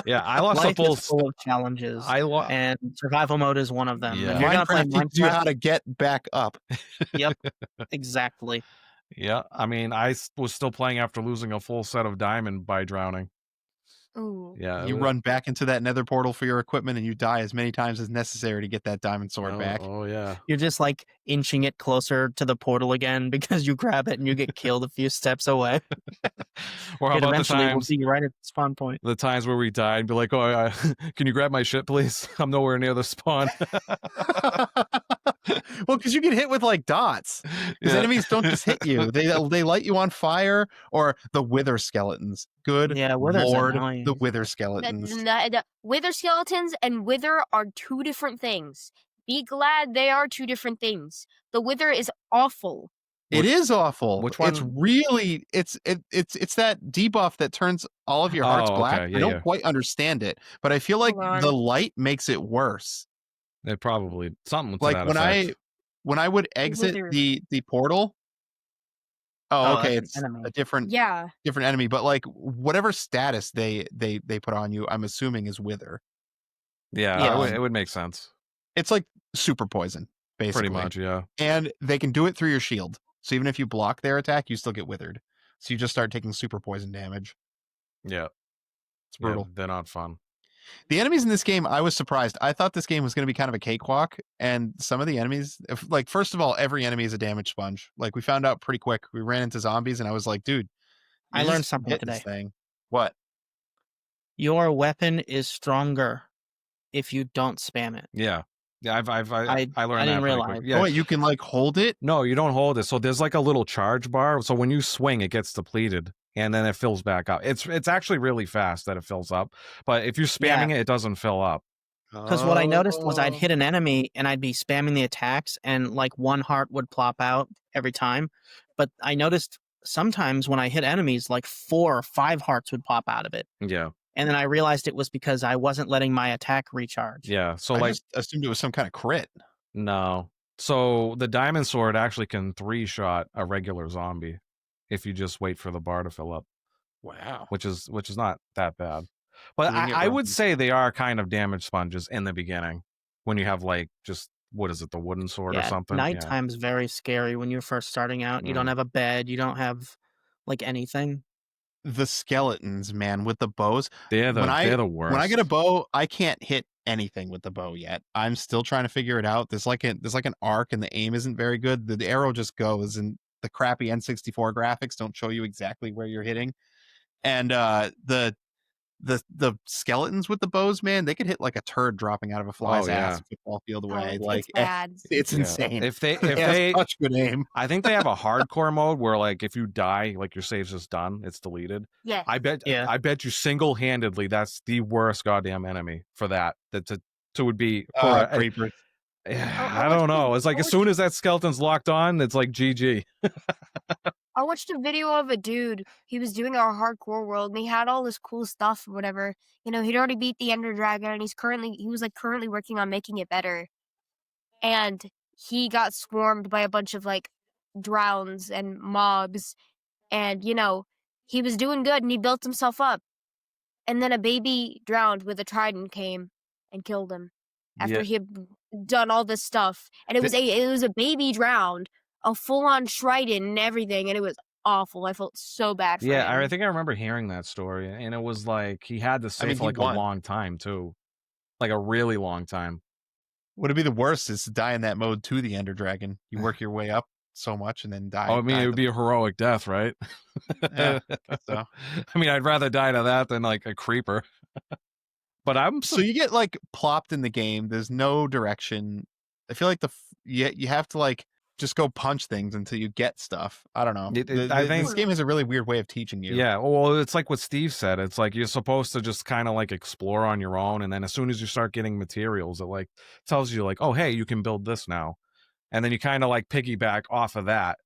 Yeah, I lost Life a full. is full of challenges, and survival mode is one of them. Yeah. If you're gonna play Minecraft teaches you Minecraft, how to get back up. exactly. Yeah, I mean, was still playing after losing a full set of diamond by drowning. Ooh. Yeah, You run back into that nether portal for your equipment and you die as many times as necessary to get that diamond sword back. Oh yeah. You're just like inching it closer to the portal again because you grab it and you get killed a few steps away. Or how It about the eventually will times? be right at the spawn point. The times where we died, and be like, "Oh, can you grab my shit, please? I'm nowhere near the spawn." Well, because you get hit with like dots. Because Yeah. enemies don't just hit you; they light you on fire. Or the wither skeletons. Good Yeah, wither's lord, annoying. the wither skeletons. Wither skeletons and wither are two different things. Be glad they are two different things. The wither is awful. It is awful. which It's one? really it's that debuff that turns all of your hearts Oh, black. okay. I Yeah, don't yeah. quite understand it, but I feel like Hold on. the light makes it worse. It probably something to Like that when effect. I would exit wither. the portal. Oh, Oh, okay, that's it's an enemy. a different Yeah. enemy, but like whatever status they put on you, I'm assuming is wither. Yeah, Yeah. it would make sense. It's like super poison, basically. Pretty much, yeah. And they can do it through your shield. So even if you block their attack, you still get withered. So you just start taking super poison damage. Yeah. It's brutal. Yeah, they're not fun. The enemies in this game, I was surprised. I thought this game was going to be kind of a cakewalk, and some of the enemies, like first of all, every enemy is a damage sponge. Like we found out pretty quick. We ran into zombies, and I was like, dude, I you learned just something hit this today. thing. What? Your weapon is stronger if you don't spam it. Yeah. Yeah, I learned I that didn't pretty realize. quick. Yeah. Oh, wait, you can like hold it. No, you don't hold it. So there's like a little charge bar. So when you swing, it gets depleted and then it fills back up. It's actually really fast that it fills up. But if you're spamming it, it doesn't fill up. Because what I noticed was I'd Oh. hit an enemy and I'd be spamming the attacks and like one heart would plop out every time. But I noticed sometimes when I hit enemies, like 4 or 5 hearts would pop out of it. Yeah. And then I realized it was because I wasn't letting my attack recharge. Yeah. So I like just assumed it was some kind of crit. no. So the diamond sword actually can 3-shot a regular zombie if you just wait for the bar to fill up, Wow. which is not that bad. But Doing it I would right. say they are kind of damage sponges in the beginning when you have like just what is it, the wooden sword or Yeah, something? Yeah. nighttime's very scary when you're first starting out. You don't Mm. have a bed, you don't have, like, anything. The skeletons, man, with the bows. They're When I the when I get a worst. bow, I can't hit anything with the bow yet. I'm still trying to figure it out. There's like an arc, and the aim isn't very good. The arrow just goes, and the crappy N64 graphics don't show you exactly where you're hitting. And the skeletons with the bows, man, they could hit like a turd dropping out of a fly's Oh ass yeah. a football field Oh, away. it's bad. It's Yeah. insane. If they They have such good aim. I think they have a hardcore mode where like if you die, like your save's just done, it's deleted. Yeah. Yeah. I bet you single-handedly that's the worst goddamn enemy for that. That to would be for Creepers. I don't know. It's like as soon as that skeleton's locked on, it's like GG. I watched a video of a dude. He was doing our hardcore world, and he had all this cool stuff or whatever. You know, he'd already beat the Ender Dragon, and he was like currently working on making it better. And he got swarmed by a bunch of like drowns and mobs, and he was doing good, and he built himself up. And then a baby drowned with a trident came and killed him after Yeah. he had done all this stuff. And it was a baby drowned, a full-on trident and everything, and it was awful. I felt so bad for Yeah, him. I think I remember hearing that story, and it was like he had to save mean, for he like won. a long time too, like a really long time. Would it be the worst is to die in that mode to the Ender Dragon? You work your way up so much and then die. Oh, I mean, die it at would be a heroic death, right? Yeah, guess so. I mean, I'd rather die to that than like a creeper. But I'm So you get like plopped in the game. There's no direction. I feel like you have to like just go punch things until you get stuff. I don't know. I think This game has a really weird way of teaching you. yeah, well, it's like what Steve said. It's like you're supposed to just kind of like explore on your own, and then as soon as you start getting materials, it like tells you like, oh, hey, you can build this now, and then you kind of like piggyback off of that.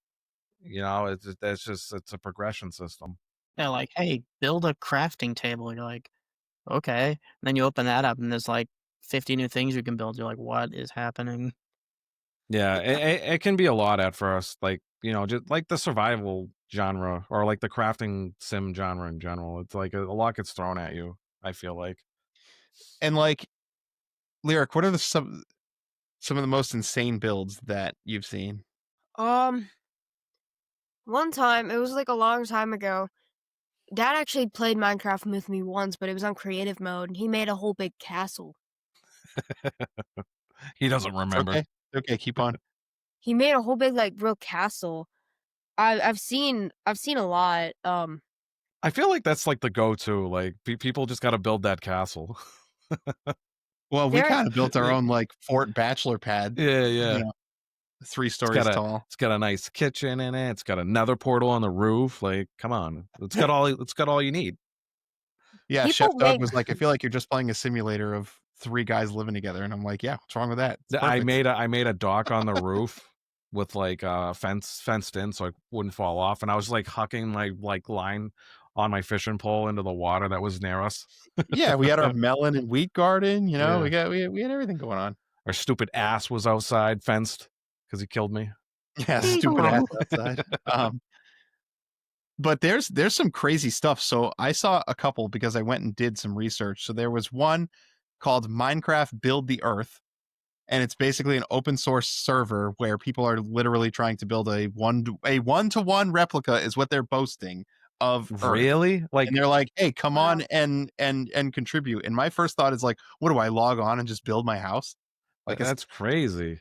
You know, it's a progression system. They're like, "Hey, build a crafting table." You're like, "Okay." And then you open that up, and there's like 50 new things you can build. You're like, "What is happening?" Yeah, it can be a lot at first, like just like the survival genre or like the crafting sim genre in general. It's like a lot gets thrown at you. I feel like. And like, Lyric, what are some of the most insane builds that you've seen? One time, it was like a long time ago, Dad actually played Minecraft with me once, but it was on creative mode, and he made a whole big castle. He doesn't It's remember. okay. Okay, keep on. He made a whole big like real castle. I've seen a lot. I feel like that's like the go-to. Like people just got to build that castle. Well, we There- kind of built our own like fort bachelor pad. Yeah, yeah. You know, 3 It's stories tall. it's got a nice kitchen in it. It's got another portal on the roof. Like, come on, it's got all you need. Yeah, People Chef Doug make- was like, I feel like you're just playing a simulator of 3 guys living together, and I'm like, yeah, what's wrong with that? It's I perfect. made a dock on the roof with like fenced in so I wouldn't fall off, and I was like hucking my like line on my fishing pole into the water that was near us. Yeah, we had our melon and wheat garden. You know, Yeah. we had everything going on. Our stupid ass was outside fenced because he killed me. Yeah, stupid ass outside. But there's some crazy stuff. So I saw a couple because I went and did some research. So there was one called Minecraft Build the Earth, and it's basically an open source server where people are literally trying to build a one-to-one replica is what they're boasting of Earth. Really? Like, And they're like, "Hey, come Wow. on and contribute." And my first thought is like, "What do I log on and just build my house?" Like, that's crazy.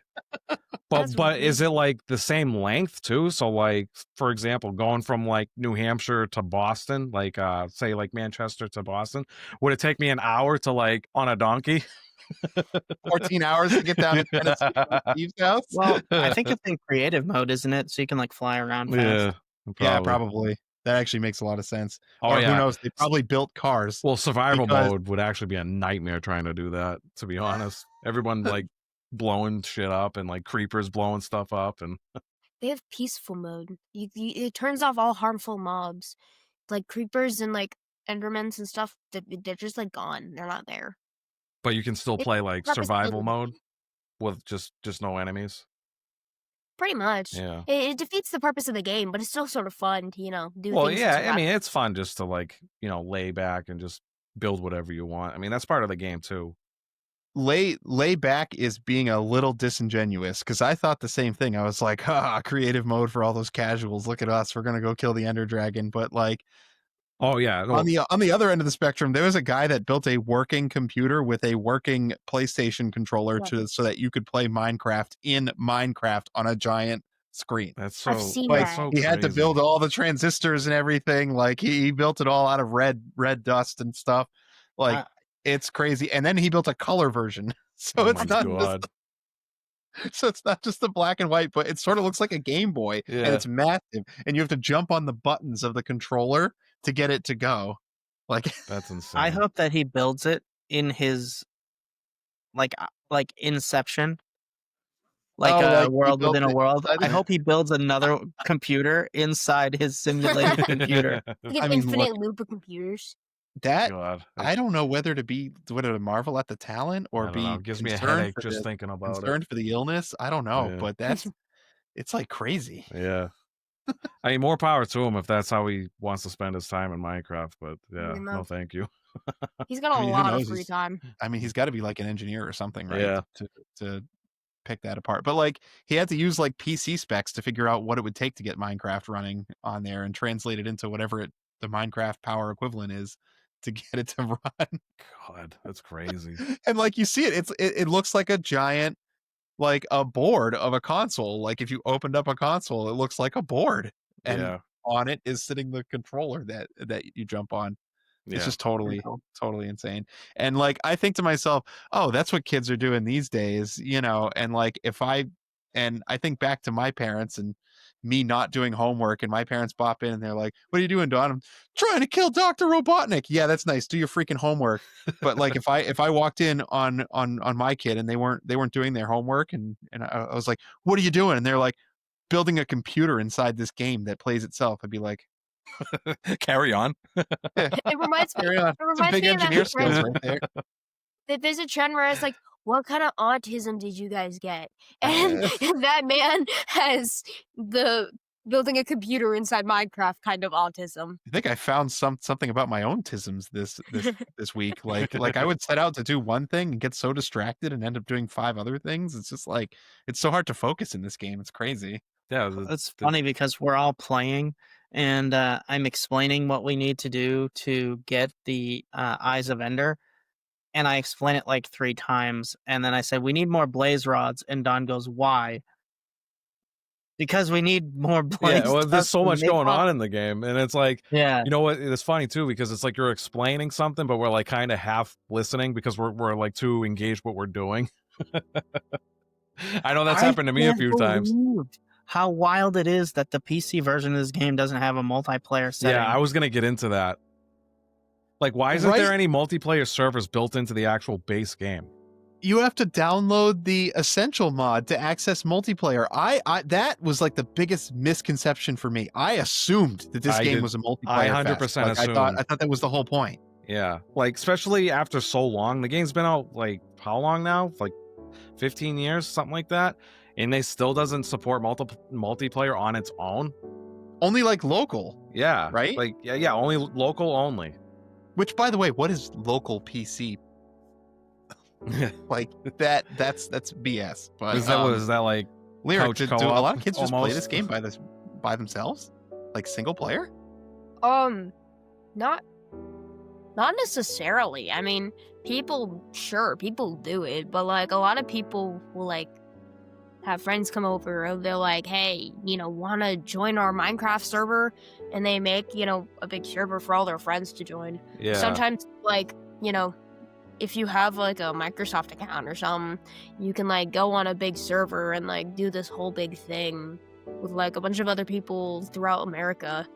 That's But is it weird. like the same length too? So like for example, going from like New Hampshire to Boston, like say like Manchester to Boston, would it take me an hour to like on a donkey? 14 hours to get down to Tennessee from Steve's house. Well, I think it's in creative mode, isn't it? So you can like fly around fast. Yeah, Yeah, probably. That actually makes a lot of sense. Oh, Or who yeah. knows? They probably built cars. Well, survival because- mode would actually be a nightmare trying to do that, to be honest. Everyone like blowing shit up and like creepers blowing stuff up and They have peaceful mode. It turns off all harmful mobs, like creepers and like endermans and stuff. They're just like gone. They're not there. but you can still It's play like purpose survival built. mode with just no enemies. Pretty much. Yeah. It defeats the purpose of the game, but it's still sort of fun to do Well, things. to yeah, I survive. mean, it's fun just to like, lay back and just build whatever you want. I mean, that's part of the game too. lay back is being a little disingenuous, because I thought the same thing. I was like, creative mode for all those casuals. Look at us. We're gonna go kill the Ender Dragon. But like Oh yeah. on the other end of the spectrum, there was a guy that built a working computer with a working PlayStation controller so that you could play Minecraft in Minecraft on a giant screen. That's I've so seen Like that's that. so he had to crazy. build all the transistors and everything. Like he built it all out of red dust and stuff. Like I, it's crazy. And then he built a color version. So Oh it's my not god. just the black and white, but it sort of looks like a Game Boy, and Yeah. it's massive, and you have to jump on the buttons of the controller to get it to go. Like That's insane. I hope that he builds it in his like Inception, like Oh, a like he world built within a it world. inside I of- hope he builds another computer inside his simulated computer. Like an I mean, infinite look, loop of computers. that God. I don't know whether to marvel at the talent I or don't know. be It gives me a concerned headache for just the thinking about it. illness. I don't know, Yeah. but it's like crazy. Yeah. I mean, more power to him if that's how he wants to spend his time in Minecraft. But yeah, You know. no, thank you. He's got a I mean, who lot of knows? free time. I mean, he's got to be like an engineer or something, right? Yeah. To pick that apart. But like he had to use like PC specs to figure out what it would take to get Minecraft running on there and translate it into whatever the Minecraft power equivalent is to get it to run. God, that's crazy. And like you see it looks like a giant, like a board of a console. Like if you opened up a console, it looks like a board, and Yeah. on it is sitting the controller that you jump on. It's Yeah. just totally insane. And like I think to myself, oh, that's what kids are doing these days, and like and I think back to my parents and me not doing homework, and my parents bop in and they're like, "What are you doing, Don?" "I'm trying to kill Dr. Robotnik." "Yeah, that's nice. Do your freaking homework." But like if I walked in on my kid and they weren't doing their homework, and I was like, "What are you doing?" And they're like, "Building a computer inside this game that plays itself." I'd be like, Carry on. It reminds me. "Carry on." It Some reminds big me of that engineer skills right there. There's a trend where it's like, what kind of autism did you guys get? And that man has the building a computer inside Minecraft kind of autism. I think I found something about my own tisms this week. Like I would set out to do one thing and get so distracted and end up doing 5 other things. It's just like it's so hard to focus in this game. It's crazy. Yeah. It's funny because we're all playing, and I'm explaining what we need to do to get the Eyes of Ender, and I explain it like 3 times, and then I say we need more blaze rods, and Don goes, "Why?" Because we need more blaze. Yeah, well, there's dust so to much make going up. on in the game, and it's like, Yeah, you know what? It's funny too because it's like you're explaining something, but we're like kind of half listening because we're like too engaged what we're doing. I know that's I happened to me a can't few times. believe how wild it is that the PC version of this game doesn't have a multiplayer setting. Yeah, I was gonna get into that. Like, why isn't there Right? any multiplayer servers built into the actual base game? You have to download the essential mod to access multiplayer. I that was like the biggest misconception for me. I assumed that this I game did- was a multiplayer. I 100% fest. Like, assumed. I thought that was the whole point. Yeah, like especially after so long. The game's been out like how long now? Like 15 years, something like that, and they still doesn't support multiplayer on its own. Only like local, Yeah, right? Like yeah, only local only. Which, by the way, what is local PC? Like that's BS. But Is that like Lyric, couch do a co-op lot of kids just play almost? this game by themselves, like single player? Not necessarily. I mean, people do it, but like a lot of people will like have friends come over and they're like, hey, want to join our Minecraft server? And they make, a big server for all their friends to join. Yeah, Sometimes, like, if you have like a Microsoft account or something, you can like go on a big server and like do this whole big thing with like a bunch of other people throughout America.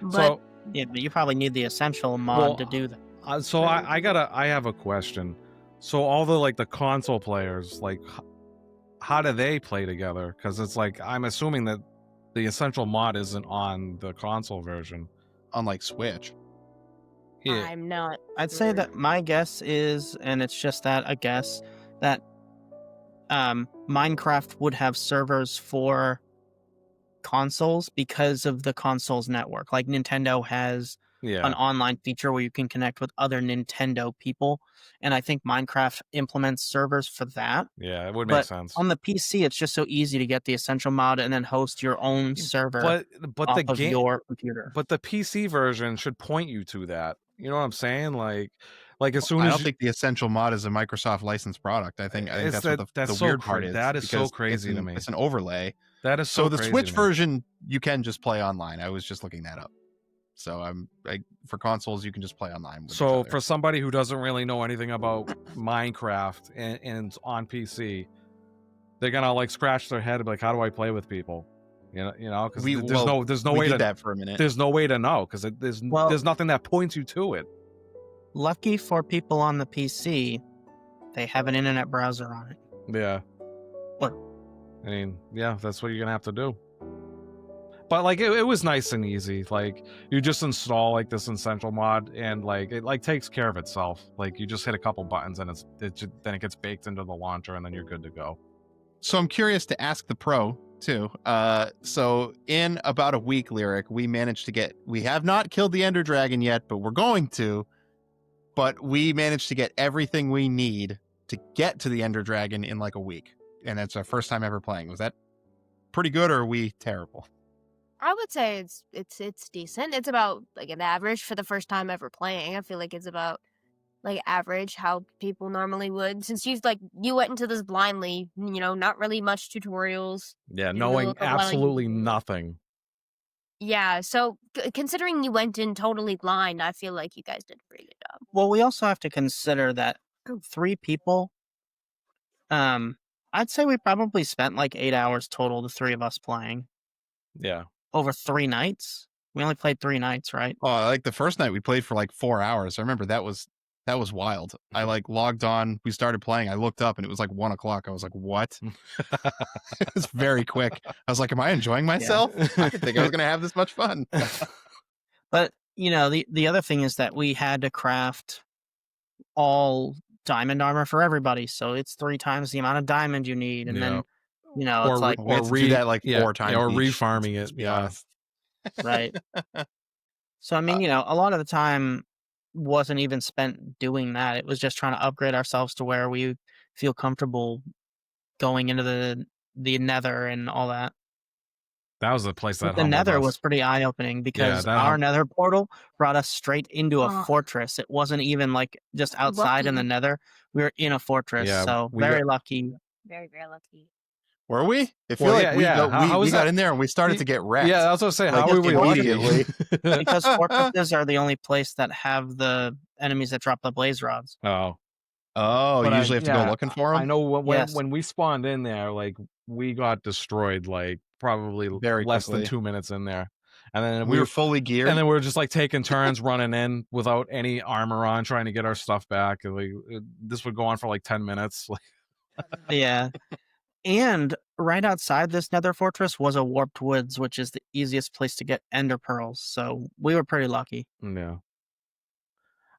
But so Yeah, but you probably need the essential mod to do that. I have a question. So all the console players, like, how do they play together? Because it's like I'm assuming that the essential mod isn't on the console version. On like Switch. Yeah, I'm not. I'd say sure. that my guess is, and it's just that a guess, that Minecraft would have servers for consoles because of the consoles network. Like Nintendo has an online feature where you can connect with other Nintendo people, and I think Minecraft implements servers for that. Yeah, it would make But sense. on the PC, it's just so easy to get the essential mod and then host your own server But off the of game, your computer. but the PC version should point you to that. You know what I'm saying? Like as soon I as don't think the essential mod is a Microsoft licensed product. I think it's that's what the so weird part is. That is so because crazy to me. It's an overlay. That is So so the crazy Switch to me. version you can just play online. I was just looking that up. So for consoles you can just play online with each So other. for somebody who doesn't really know anything about Minecraft and on PC, they're gonna like scratch their head and be like, how do I play with people? You know, because there's no we way did to that for a minute. there's no way to know because there's nothing that points you to it. Lucky for people on the PC, they have an internet browser on it. Yeah. What? I mean, yeah, that's what you're gonna have to do. But like it was nice and easy. Like you just install like this essential mod and like it like takes care of itself. Like you just hit a couple buttons and then it gets baked into the launcher and then you're good to go. So I'm curious to ask the pro too. So in about a week, Lyric, we have not killed the Ender Dragon yet, but we're going to. But we managed to get everything we need to get to the Ender Dragon in like a week. And that's our first time ever playing. Was that pretty good or are we terrible? I would say it's decent. It's about like an average for the first time ever playing. I feel like it's about like average how people normally would, since you went into this blindly, not really much tutorials. Yeah, Didn't really knowing look up what absolutely nothing. Yeah, so considering you went in totally blind, I feel like you guys did a pretty good job. Well, we also have to consider that 3 people, I'd say we probably spent like 8 hours total, the 3 of us playing. Yeah. Over 3 nights. We only played 3 nights, right? Oh, like the first night we played for like 4 hours. I remember that was wild. I like logged on, we started playing, I looked up and it was like 1:00. I was like, what? It's very quick. I was like, am I enjoying myself? I didn't think I was gonna have this much fun. But the other thing is that we had to craft all diamond armor for everybody, so it's 3 times the amount of diamond you need, and then it's like we had to do that like 4 times or each, refarming let's it. be Yeah. honest. right. So I mean, a lot of the time wasn't even spent doing that. It was just trying to upgrade ourselves to where we feel comfortable going into the Nether and all that. That was the place that The humbled Nether us. was pretty eye-opening because that our Nether portal brought us straight into a Oh. fortress. It wasn't even like just outside in the Lucky. Nether. We were in a fortress, Yeah, so we very got- lucky. Very, very lucky. Were we? I feel Well, like yeah, we yeah. got, How we was got that? in there and we started to get wrecked. Yeah, I was gonna say, Like, how were just we lucky? immediately. Because fortresses are the only place that have the enemies that drop the blaze rods. Oh. Oh, But you usually have to go looking for them? I know Yes. when we spawned in there, like we got destroyed like probably Very less than quickly. 2 minutes in there. And then We were fully geared. and then we were just like taking turns running in without any armor on, trying to get our stuff back. And like this would go on for like 10 minutes. Yeah. And right outside this Nether fortress was a warped woods, which is the easiest place to get ender pearls. So we were pretty lucky. Yeah.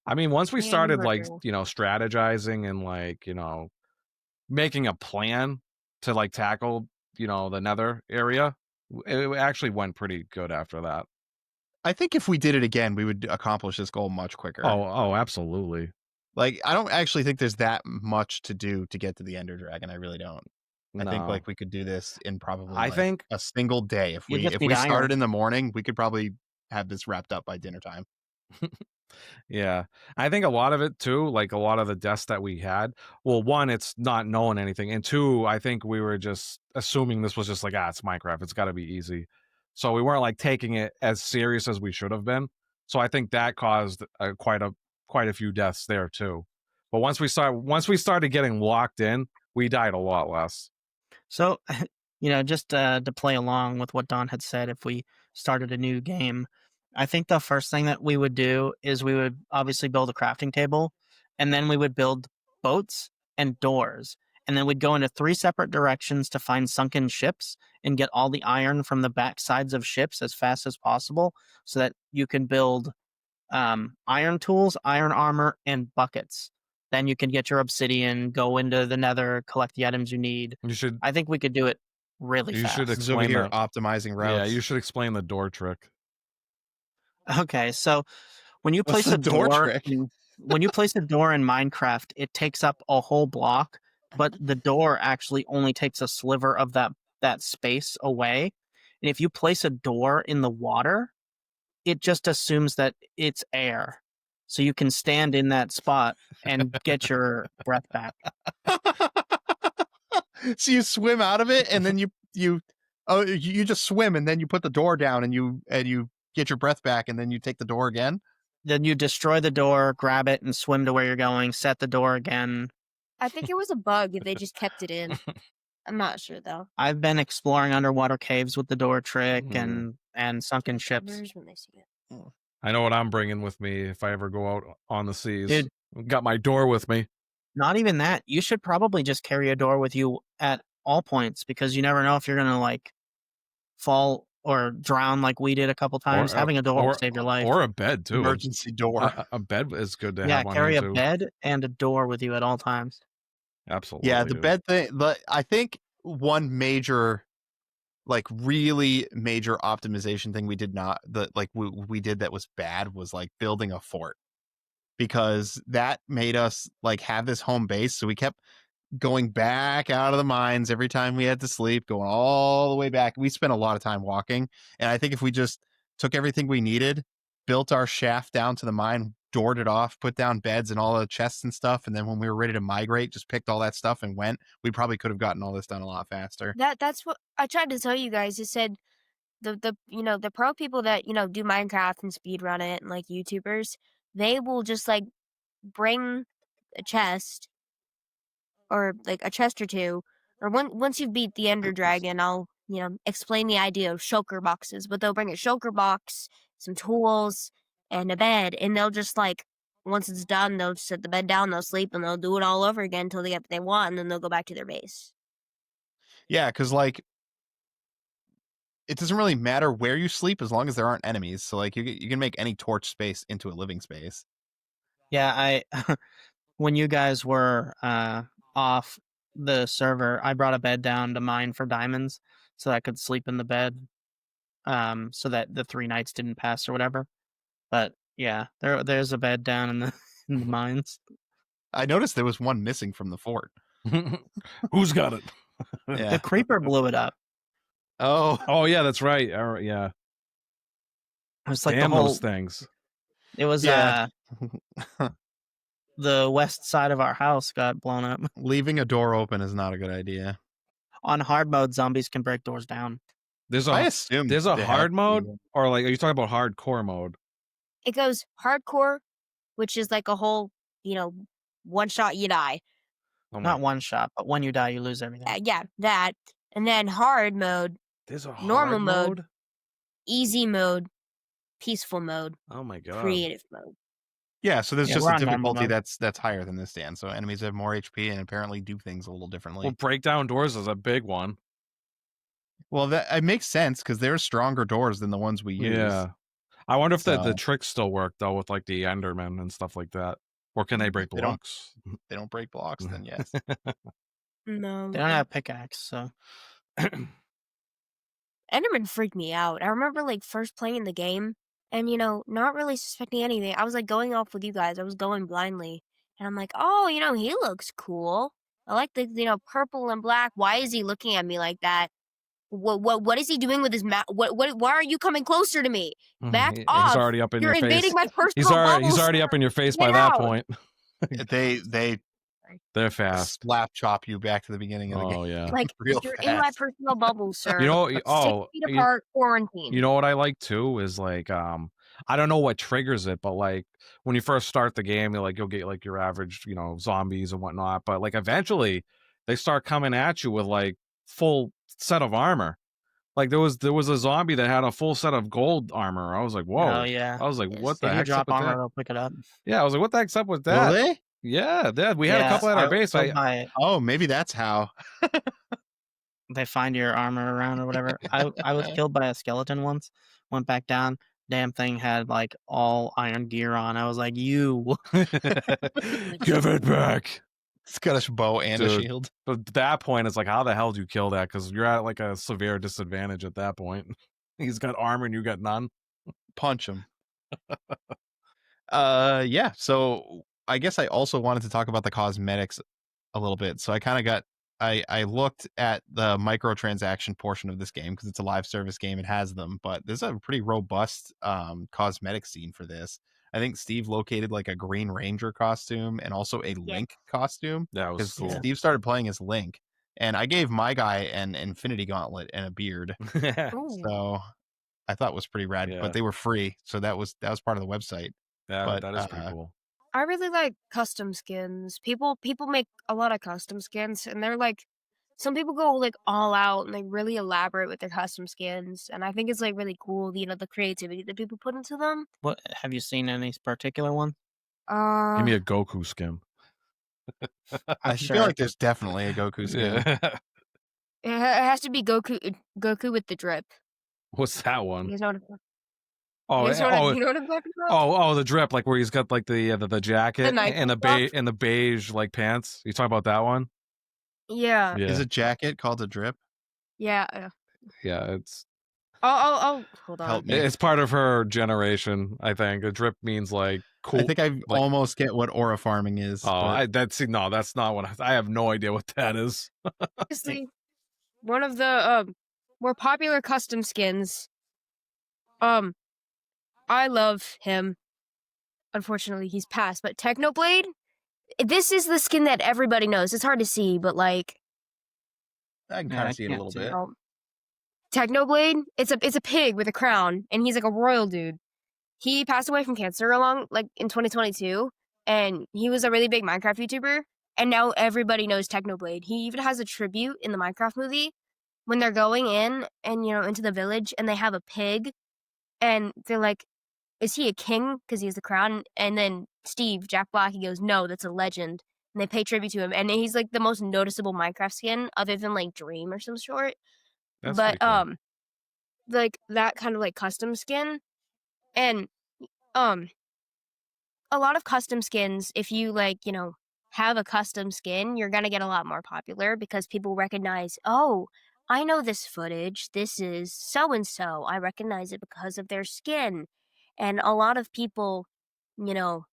I mean, once we Yeah, started we like, were. strategizing and like, making a plan to like tackle, the Nether area, it actually went pretty good after that. I think if we did it again, we would accomplish this goal much quicker. Oh, absolutely. Like, I don't actually think there's that much to do to get to the Ender Dragon. I really don't. I think No. like we could do this in probably I think a single day. If You just we need started iron. in the morning, we could probably have this wrapped up by dinner time. Yeah. I think a lot of it too, like a lot of the deaths that we had, well, one, it's not knowing anything. And two, I think we were just assuming this was just like, it's Minecraft. It's got to be easy. So we weren't like taking it as serious as we should have been. So I think that caused quite a few deaths there too. But once we started getting locked in, we died a lot less. So, just to play along with what Don had said, if we started a new game, I think the first thing that we would do is we would obviously build a crafting table, and then we would build boats and doors. And then we'd go into 3 separate directions to find sunken ships and get all the iron from the back sides of ships as fast as possible so that you can build iron tools, iron armor, and buckets. Then you can get your obsidian, go into the Nether, collect the items you need. I think we could do it really fast. should He's over explain here that. optimizing routes. Yeah, you should explain the door trick. Okay, so when you What's place the a door door trick? when you place a door in Minecraft, it takes up a whole block, but the door actually only takes a sliver of that space away. And if you place a door in the water, it just assumes that it's air. So you can stand in that spot and get your breath back. So you swim out of it, and then you just swim, and then you put the door down, and you get your breath back, and then you take the door again. Then you destroy the door, grab it, and swim to where you're going, set the door again. I think it was a bug if they just kept it in. I'm not sure though. I've been exploring underwater caves with the door trick Mm. and sunken ships. Where's when they see it? I know what I'm bringing with me if I ever go out on the seas. Dude. Got my door with me. Not even that. You should probably just carry a door with you at all points because you never know if you're gonna like fall or drown like we did a couple times. Having a door will save your life. Or a bed too. Emergency door. A bed is good to Yeah, have on carry a hand too. bed and a door with you at all times. Absolutely. Yeah, the dude. bed thing. But I think one major, like really major optimization thing we did we did that was bad was like building a fort, because that made us like have this home base. So we kept going back out of the mines every time we had to sleep, going all the way back. We spent a lot of time walking, and I think if we just took everything we needed, built our shaft down to the mine, doored it off, put down beds and all the chests and stuff, and then when we were ready to migrate, just picked all that stuff and went, we probably could have gotten all this done a lot faster. That's what I tried to tell you guys. It said the pro people that do Minecraft and speedrun it, and like YouTubers, they will just like bring a chest or like a chest or two, or once you've beat the Ender Dragon, I'll explain the idea of shulker boxes. But they'll bring a shulker box, some tools, and a bed, and they'll just like once it's done, they'll set the bed down, they'll sleep, and they'll do it all over again until they get what they want, and then they'll go back to their base. Yeah, because like it doesn't really matter where you sleep as long as there aren't enemies. So like you can make any torch space into a living space. Yeah, I when you guys were off the server, I brought a bed down to mine for diamonds so I could sleep in the bed. So that the 3 nights didn't pass or whatever. But yeah, there's a bed down in the in the mines. I noticed there was one missing from the fort. Who's got it? Yeah. The creeper blew it up. Oh yeah, that's right. Yeah. It was like Damn the whole those things. It was Yeah. the west side of our house got blown up. Leaving a door open is not a good idea. On hard mode, zombies can break doors down. I assume there's a they hard have to mode, be. or like, are you talking about hardcore mode? It goes hardcore, which is like a whole one shot you die. Oh Not one shot, but when you die, you lose everything. Yeah, that. And then hard mode, There's a normal hard mode, easy mode, peaceful mode, Oh my god. creative mode. Yeah, so there's Yeah, just we're a on normal difficulty mode. that's higher than this, Dan. So enemies have more HP and apparently do things a little differently. Well, break down doors is a big one. Well, that it makes sense because they're stronger doors than the ones we use. Yeah. I wonder if the So- tricks still work though with like the Endermen and stuff like that. Or can they break They don't. blocks? They don't break blocks, then yes. No. They don't have pickaxe, so Enderman freaked me out. I remember like first playing the game and not really suspecting anything. I was like going off with you guys. I was going blindly. And I'm like, "Oh, he looks cool. I like the purple and black. Why is he looking at me like that? What is he doing with his mouth? Why are you coming closer to me? Back He's off. already up in You're your invading face. my personal He's bubble, already sir. up in your face Get by that out." point. They're fast. slap chop you back to the beginning of the game. Oh yeah. Like Real you're in my fast. personal bubble, sir. You know, 6 feet apart, quarantine. You know what I like too is like I don't know what triggers it, but like when you first start the game, you'll get like your average, zombies and whatnot. But like eventually they start coming at you with like full set of armor. Like there was a zombie that had a full set of gold armor. I was like, whoa. Oh yeah. I was like, what the If you heck's drop up with armor, that? they'll pick it up. Yeah, I was like, what the heck's up with Will that? they? Yeah, we had a couple at our base. Oh, maybe that's how. They find your armor around or whatever. I was killed by a skeleton once. Went back down. Damn thing had like all iron gear on. I was like, you. Give it back. Scottish bow and a Dude. shield. But at that point, it's like, how the hell do you kill that? Because you're at like a severe disadvantage at that point. He's got armor and you got none. Punch him. Yeah. So I guess I also wanted to talk about the cosmetics a little bit. So I kind of got I looked at the microtransaction portion of this game because it's a live service game. It has them, but there's a pretty robust cosmetic scene for this. I think Steve located like a Green Ranger costume and also a Yeah. Link costume That was because cool. Steve started playing as Link, and I gave my guy an Infinity Gauntlet and a beard. Ooh. So I thought was pretty rad, Yeah. but they were free, so that was part of the website. But that is pretty cool. I really like custom skins. People make a lot of custom skins, and they're like, some people go like all out and like really elaborate with their custom skins, and I think it's like really cool. You know, the creativity that people put into them. What have you seen any particular one? Give me a Goku skin. I feel like there's definitely a Goku skin. Yeah. it has to be Goku with the drip. What's that You one? guys know what Oh, you know what I'm talking about? oh, the drip, like where he's got like the jacket Nike and stuff? the beige like pants. You talking about that one? Yeah, Yeah, Is a jacket called a drip? yeah. yeah. It's I'll hold on. Help me. it's part of her generation. I think a drip means like cool. I think I like, almost get what aura farming is. oh, but that's not what I have no idea what that is. Obviously, one of the more popular custom skins. I love him. Unfortunately, he's passed. But Technoblade, this is the skin that everybody knows. It's hard to see, but like I can Yeah, kind I of see it a can't little see bit. it. Technoblade, it's a pig with a crown, and he's like a royal dude. He passed away from cancer along like in 2022, and he was a really big Minecraft YouTuber. And now everybody knows Technoblade. He even has a tribute in the Minecraft movie when they're going in and into the village, and they have a pig, and they're like, "Is he a king? Because he has the crown." And then Steve, Jack Black, he goes, "No, that's a legend." And they pay tribute to him, and he's like the most noticeable Minecraft skin, other than like Dream or some sort. That's But pretty cool. like that kind of like custom skin, and um, a lot of custom skins. If you like, have a custom skin, you're gonna get a lot more popular because people recognize, oh, I know this footage. This is so and so. I recognize it because of their skin, and a lot of people, you know,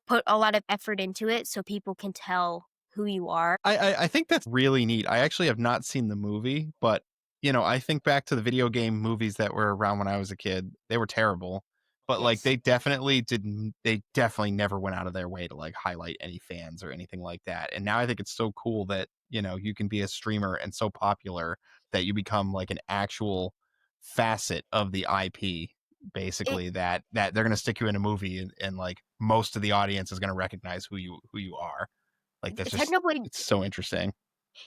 put a lot of effort into it so people can tell who you are. I think that's really neat. I actually have not seen the movie, but I think back to the video game movies that were around when I was a kid. They were terrible, but like Yes. they definitely didn't. They definitely never went out of their way to like highlight any fans or anything like that. And now I think it's so cool that you can be a streamer and so popular that you become like an actual facet of the IP. Basically, that they're gonna stick you in a movie and like most of the audience is gonna recognize who you are. Like that's just Technoblade, it's so interesting.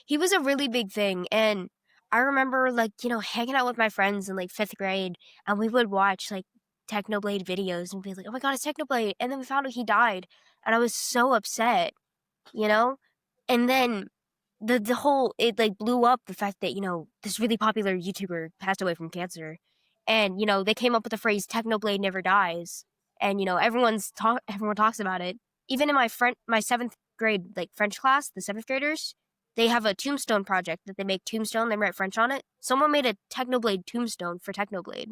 he was a really big thing, and I remember like hanging out with my friends in like 5th grade, and we would watch like Technoblade videos and be like, "Oh my god, it's Technoblade!" And then we found out he died, and I was so upset, you know. And then the whole it like blew up the fact that this really popular YouTuber passed away from cancer, and they came up with the phrase "Technoblade never dies," and everyone talks about it. Even in my 7th grade like French class, the 7th graders, they have a tombstone project that they make tombstone. They write French on it. Someone made a Technoblade tombstone for Technoblade,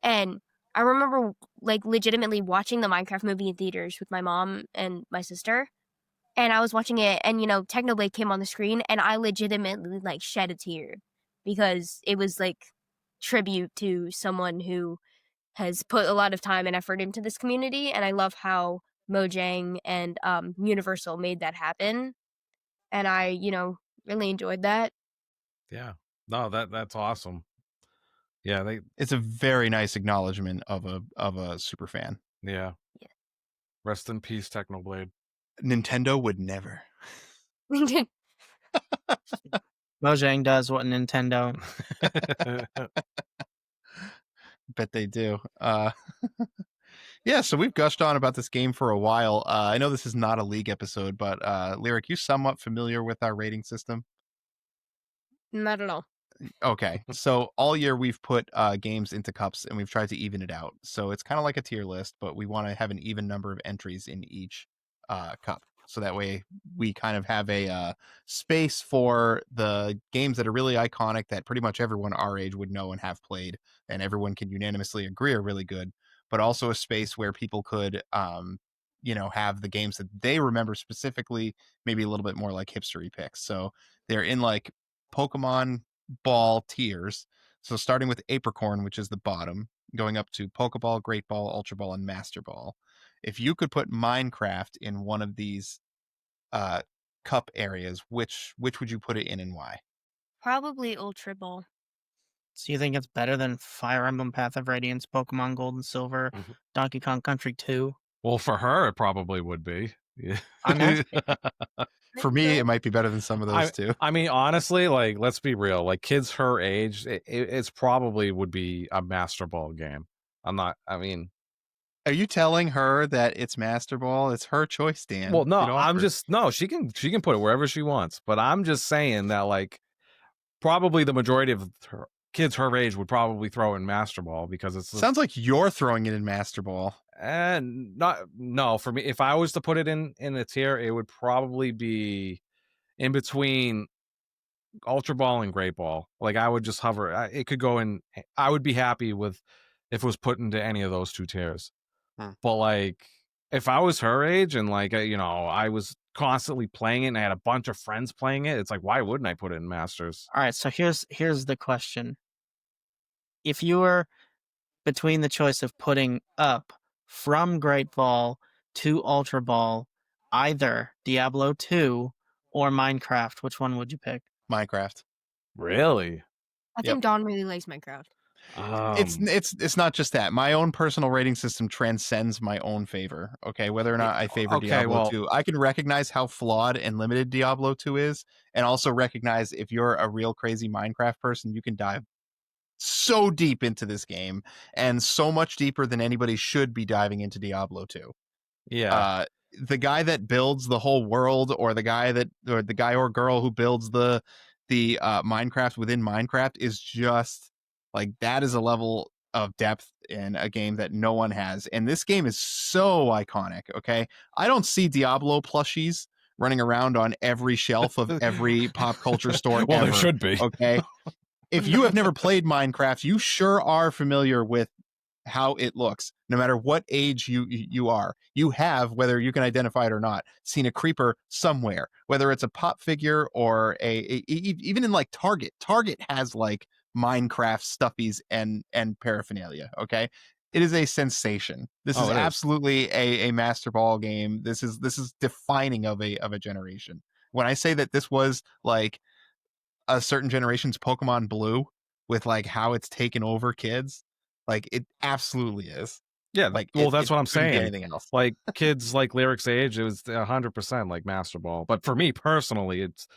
and I remember like legitimately watching the Minecraft movie in theaters with my mom and my sister, and I was watching it, and Technoblade came on the screen, and I legitimately like shed a tear because it was like tribute to someone who has put a lot of time and effort into this community, and I love how Mojang and Universal made that happen, and I really enjoyed that. Yeah. No, that's awesome. Yeah, It's a very nice acknowledgement of a super fan. yeah. Yeah. Rest in peace, Technoblade. Nintendo would never. Mojang does what Nintendo. Bet they do. Yeah, so we've gushed on about this game for a while. I know this is not a league episode, but Lyric, you somewhat familiar with our rating system? Not at all. Okay, so all year we've put games into cups and we've tried to even it out. So it's kind of like a tier list, but we want to have an even number of entries in each cup. So that way we kind of have a space for the games that are really iconic that pretty much everyone our age would know and have played, and everyone can unanimously agree are really good. but also a space where people could, have the games that they remember specifically, maybe a little bit more like hipstery picks. So they're in like Pokemon ball tiers. So starting with Apricorn, which is the bottom, going up to Pokeball, Great Ball, Ultra Ball, and Master Ball. If you could put Minecraft in one of these uh, cup areas, which would you put it in and why? Probably Ultra Ball. So you think it's better than Fire Emblem Path of Radiance, Pokemon Gold and Silver, Mhm. Donkey Kong Country 2? Well, for her, it probably would be. Yeah. I'm asking. For me, it might be better than some of those too. I mean, honestly, like, let's be real. Like, kids her age, it's probably would be a Master Ball game. I'm not. I mean, Are you telling her that it's Master Ball? It's her choice, Dan. well, no, Get off I'm her. just no. She can put it wherever she wants. But I'm just saying that, like, probably the majority of her kids her age would probably throw in Master Ball because it's Sounds like you're throwing it in Master Ball. and not no for me. If I was to put it in a tier, it would probably be in between Ultra Ball and Great Ball. Like, I would just hover. It could go in. I would be happy with if it was put into any of those two tiers. Hmm. But like, if I was her age and like, I was constantly playing it and I had a bunch of friends playing it, it's like, why wouldn't I put it in Masters? All right, so here's the question. If you were between the choice of putting up from Great Ball to Ultra Ball, either Diablo 2 or Minecraft, which one would you pick? Minecraft. Really? I Yep. think Don really likes Minecraft. It's not just that. My own personal rating system transcends my own favor. Okay, whether or not I favor okay, Diablo well- 2, I can recognize how flawed and limited Diablo 2 is, and also recognize if you're a real crazy Minecraft person, you can dive so deep into this game, and so much deeper than anybody should be diving into Diablo 2. Yeah. The guy that builds the whole world, or the guy or girl who builds the Minecraft within Minecraft, is just like, that is a level of depth in a game that no one has, and this game is so iconic. Okay, I don't see Diablo plushies running around on every shelf of every pop culture store Well, ever. there should be. Okay, if you have never played Minecraft, you sure are familiar with how it looks. No matter what age you are, you have, whether you can identify it or not, seen a creeper somewhere, whether it's a pop figure or even in like Target. Target has like Minecraft stuffies and paraphernalia. Okay, it is a sensation. This is It is. absolutely a Master Ball game. This is defining of a generation. When I say that this was like a certain generation's Pokemon Blue, with like how it's taken over kids, like, it absolutely is. Yeah. Like, Well, it that's what I'm couldn't be saying. anything else. Like, kids like Lyrics age, it was 100% like Master Ball. But for me personally, it's,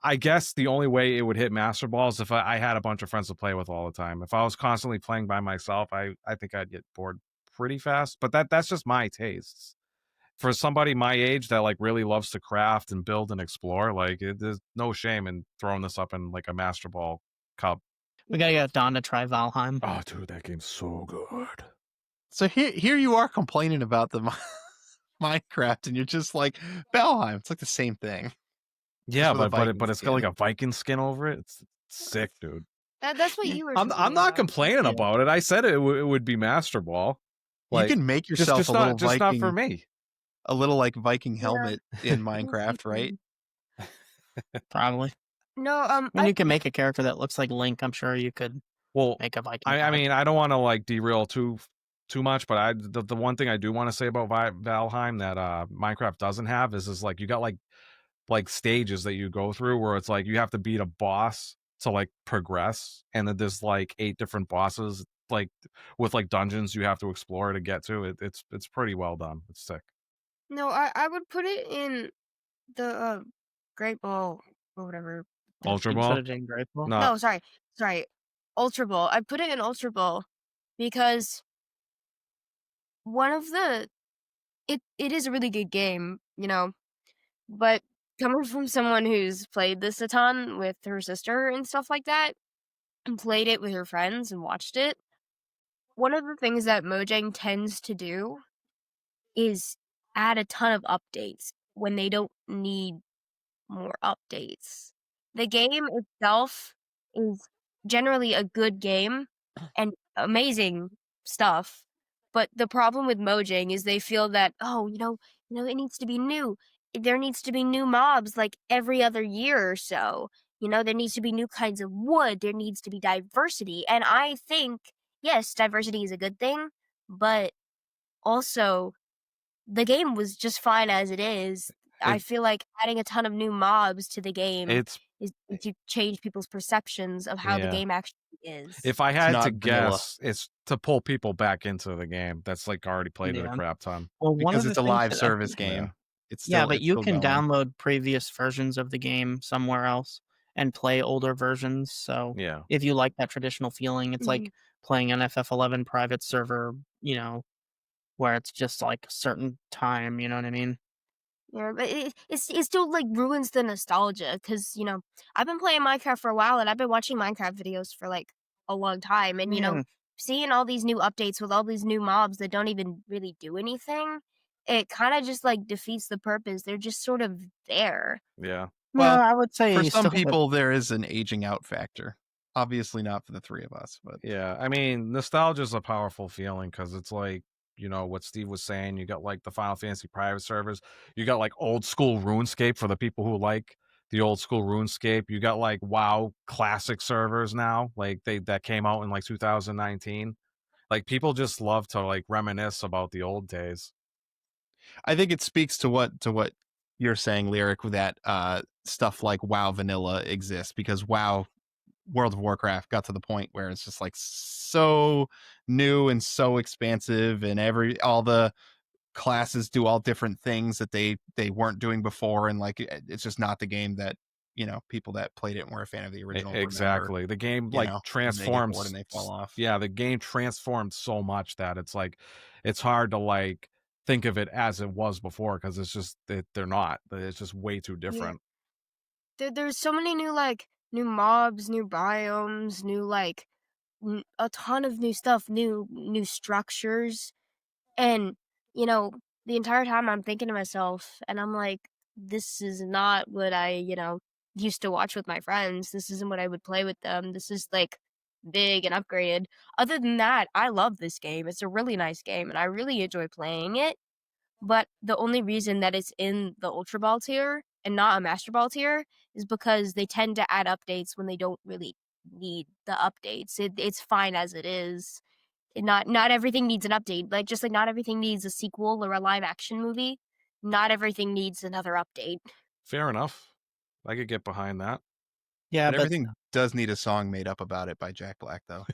I guess the only way it would hit Master Ball is if I had a bunch of friends to play with all the time. If I was constantly playing by myself, I think I'd get bored pretty fast. But that's just my tastes. For somebody my age that like really loves to craft and build and explore, like, there's no shame in throwing this up in like a Master Ball cup. We gotta get Don to try Valheim. Oh, dude, that game's so good. So here you are complaining about the Minecraft, and you're just like, Valheim. It's like the same thing. Yeah, with a but Viking it's got like skin. a Viking skin over it. It's sick, dude. That's what you were. I'm complaining not about. complaining Yeah. about it. I said it would be Master Ball. You Like, can make yourself just a little not just Viking, not for me. a little like Viking helmet in Minecraft, right? Probably. No, I mean, you can make a character that looks like Link. I'm sure you could Well, make a Viking. I god. mean, I don't want to like derail too much, but the one thing I do want to say about Valheim that Minecraft doesn't have is like, you got like stages that you go through where it's like you have to beat a boss to like progress, and then there's like 8 different bosses, like, with like dungeons you have to explore to get to it. It's pretty well done. It's sick. No, I would put it in the Great Ball or whatever. Ultra You Ball? put it in Great Ball? No. No, sorry, Ultra Ball. I put it in Ultra Ball because one of the it is a really good game, but coming from someone who's played this a ton with her sister and stuff like that, and played it with her friends and watched it, one of the things that Mojang tends to do is add a ton of updates when they don't need more updates. The game itself is generally a good game and amazing stuff. But the problem with Mojang is they feel that, oh, it needs to be new. There needs to be new mobs like every other year or so. There needs to be new kinds of wood. There needs to be diversity. And I think, yes, diversity is a good thing, but also the game was just fine as it is. I It feel like adding a ton of new mobs to the game it's is to change people's perceptions of how the yeah. game actually is. If I It's had to not vanilla guess, it's to pull people back into the game that's like already played it a Yeah. crap ton. Well, one of because the it's a things live that service Yeah. game. but It's you still can going. download previous versions of the game somewhere else and play older versions. So Yeah. if you like that traditional feeling, it's like playing an FF11 private server, where it's just like a certain time, you know what I mean? Yeah, but it still like ruins the nostalgia because I've been playing Minecraft for a while and I've been watching Minecraft videos for like a long time, and Yeah. seeing all these new updates with all these new mobs that don't even really do anything, it kind of just like defeats the purpose. They're just sort of there. Yeah. No, Well, I would say for you some still have a people, there is an aging out factor. Obviously, not for the three of us, but Yeah. I mean, nostalgia is a powerful feeling because it's like, what Steve was saying. You got like the Final Fantasy private servers. You got like old school RuneScape for the people who like the old school RuneScape. You got like WoW classic servers now, like that came out in like 2019. Like people just love to like reminisce about the old days. I think it speaks to what you're saying, Lyric, with that stuff like WoW Vanilla exists because WoW World of Warcraft got to the point where it's just like so new and so expansive, and all the classes do all different things that they weren't doing before, and like it's just not the game that people that played it and were a fan of the original remember. Exactly. The game like And they get transforms. bored and they fall off. Yeah, the game transformed so much that it's like it's hard to like think of it as it was before because it's just they're not. It's just way too different. There's so many new mobs, new biomes, new a ton of new stuff, new structures. And, the entire time I'm thinking to myself, and I'm like, this is not what I, used to watch with my friends. This isn't what I would play with them. This is like big and upgraded. Other than that, I love this game. It's a really nice game, and I really enjoy playing it. But the only reason that it's in the Ultra Ball tier and not a Master Ball tier is because they tend to add updates when they don't really need the updates. It's fine as it is. Not everything needs an update. Like just like not everything needs a sequel or a live action movie. Not everything needs another update. Fair enough. I could get behind that. Yeah, But but everything does need a song made up about it by Jack Black, though.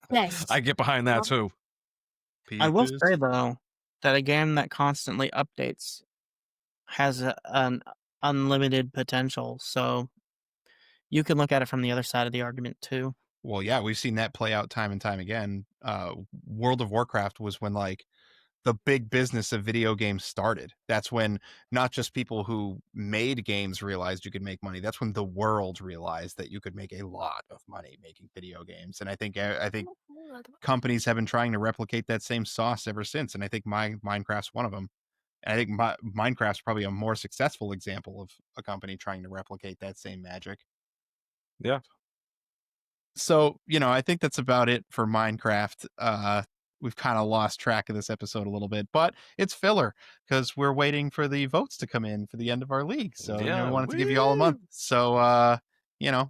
Yes. I get behind that too. I will Peaches. say though that a game that constantly updates has an unlimited potential. So you can look at it from the other side of the argument too. Well, yeah, we've seen that play out time and time again. World of Warcraft was when like the big business of video games started. That's when not just people who made games realized you could make money. That's when the world realized that you could make a lot of money making video games. And I think companies have been trying to replicate that same sauce ever since. And I think Minecraft's one of them. And I think Minecraft's probably a more successful example of a company trying to replicate that same magic. Yeah. So, I think that's about it for Minecraft. We've kind of lost track of this episode a little bit, but it's filler because we're waiting for the votes to come in for the end of our league. So, Yeah, we wanted to give you all a month. So,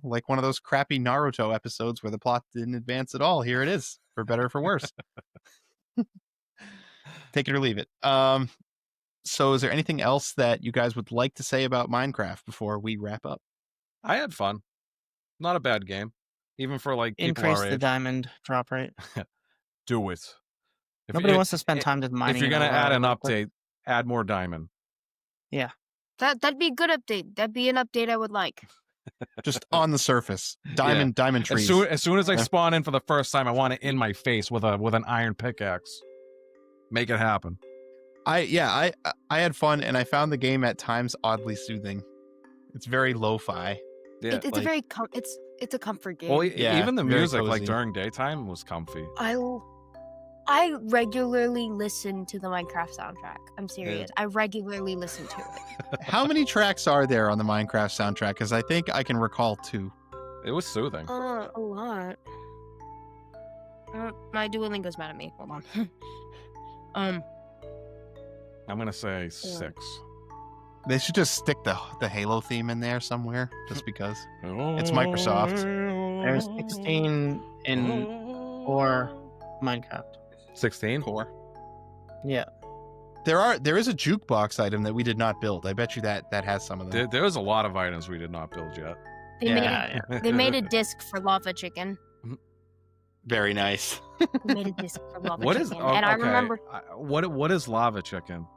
like one of those crappy Naruto episodes where the plot didn't advance at all. Here it is, for better or for worse. Take it or leave it. So is there anything else that you guys would like to say about Minecraft before we wrap up? I had fun. Not a bad game. Even for like people Increase our the age. Diamond drop rate. Do it. Nobody wants to spend time just mining. If you're an gonna add ore an real quick. update, add more diamond. Yeah. That'd be a good update. That'd be an update I would like. Just on the surface, diamond trees. As soon as I Yeah. spawn in for the first time, I want it in my face with an iron pickaxe. Make it happen. I had fun, and I found the game at times oddly soothing. It's very lo-fi. Yeah. It's a very it's a comfort game. Well, Yeah, even the very music, like cozy. during daytime, was comfy. I regularly listen to the Minecraft soundtrack. I'm serious. I regularly listen to it. How many tracks are there on the Minecraft soundtrack? Because I think I can recall 2. It was soothing. A lot. My Duolingo's mad at me. Hold on. I'm gonna say 6. They should just stick the Halo theme in there somewhere, just because. It's Microsoft. There's 16 in for Minecraft. 16. 4. Yeah. There is a jukebox item that we did not build. I bet you that has some of them. There's a lot of items we did not build yet. They Yeah. They made a disc for lava chicken. Very nice. They made a disc for lava What chicken, is? and I okay. remember What is lava chicken?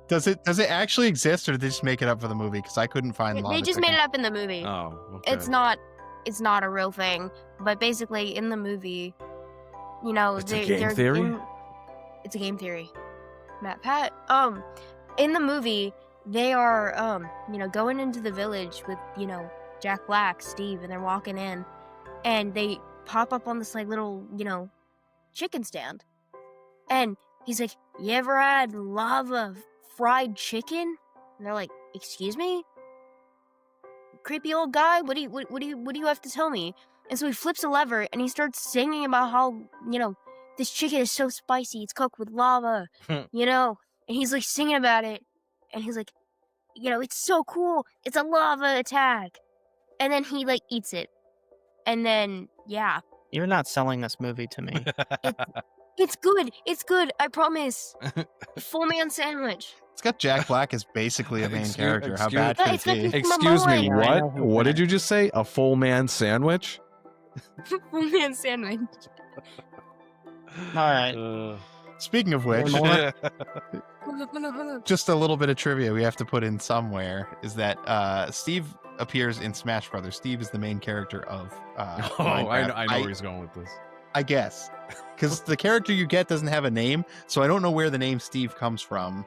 Does it actually exist, or did they just make it up for the movie? Because I couldn't find lava they just chicken. made it up in the movie. Oh, okay. It's not a real thing, but basically in the movie, It's a game theory? It's a game theory. Matt Pat. In the movie, they are going into the village with Jack Black, Steve, and they're walking in, and they pop up on this like little chicken stand, and he's like, "You ever had lava fried chicken?" And they're like, "Excuse me, creepy old guy. What do you have to tell me?" And so he flips a lever and he starts singing about how this chicken is so spicy. It's cooked with lava, and he's like singing about it, and he's like, it's so cool. It's a lava attack, and then he like eats it, and then yeah, You're not selling this movie to me. it's good. It's good. I promise. Full man sandwich. It's got Jack Black as basically a main Excuse- character. How excuse- bad No, could it's it got be? Excuse me, Yeah, I know what? who's What in did it. you just say? A full man sandwich? Full man sandwich. All right. Speaking of which, More? just a little bit of trivia we have to put in somewhere is that Steve appears in Smash Brothers. Steve is the main character of Minecraft. I know where he's going with this. I guess. Because the character you get doesn't have a name, so I don't know where the name Steve comes from.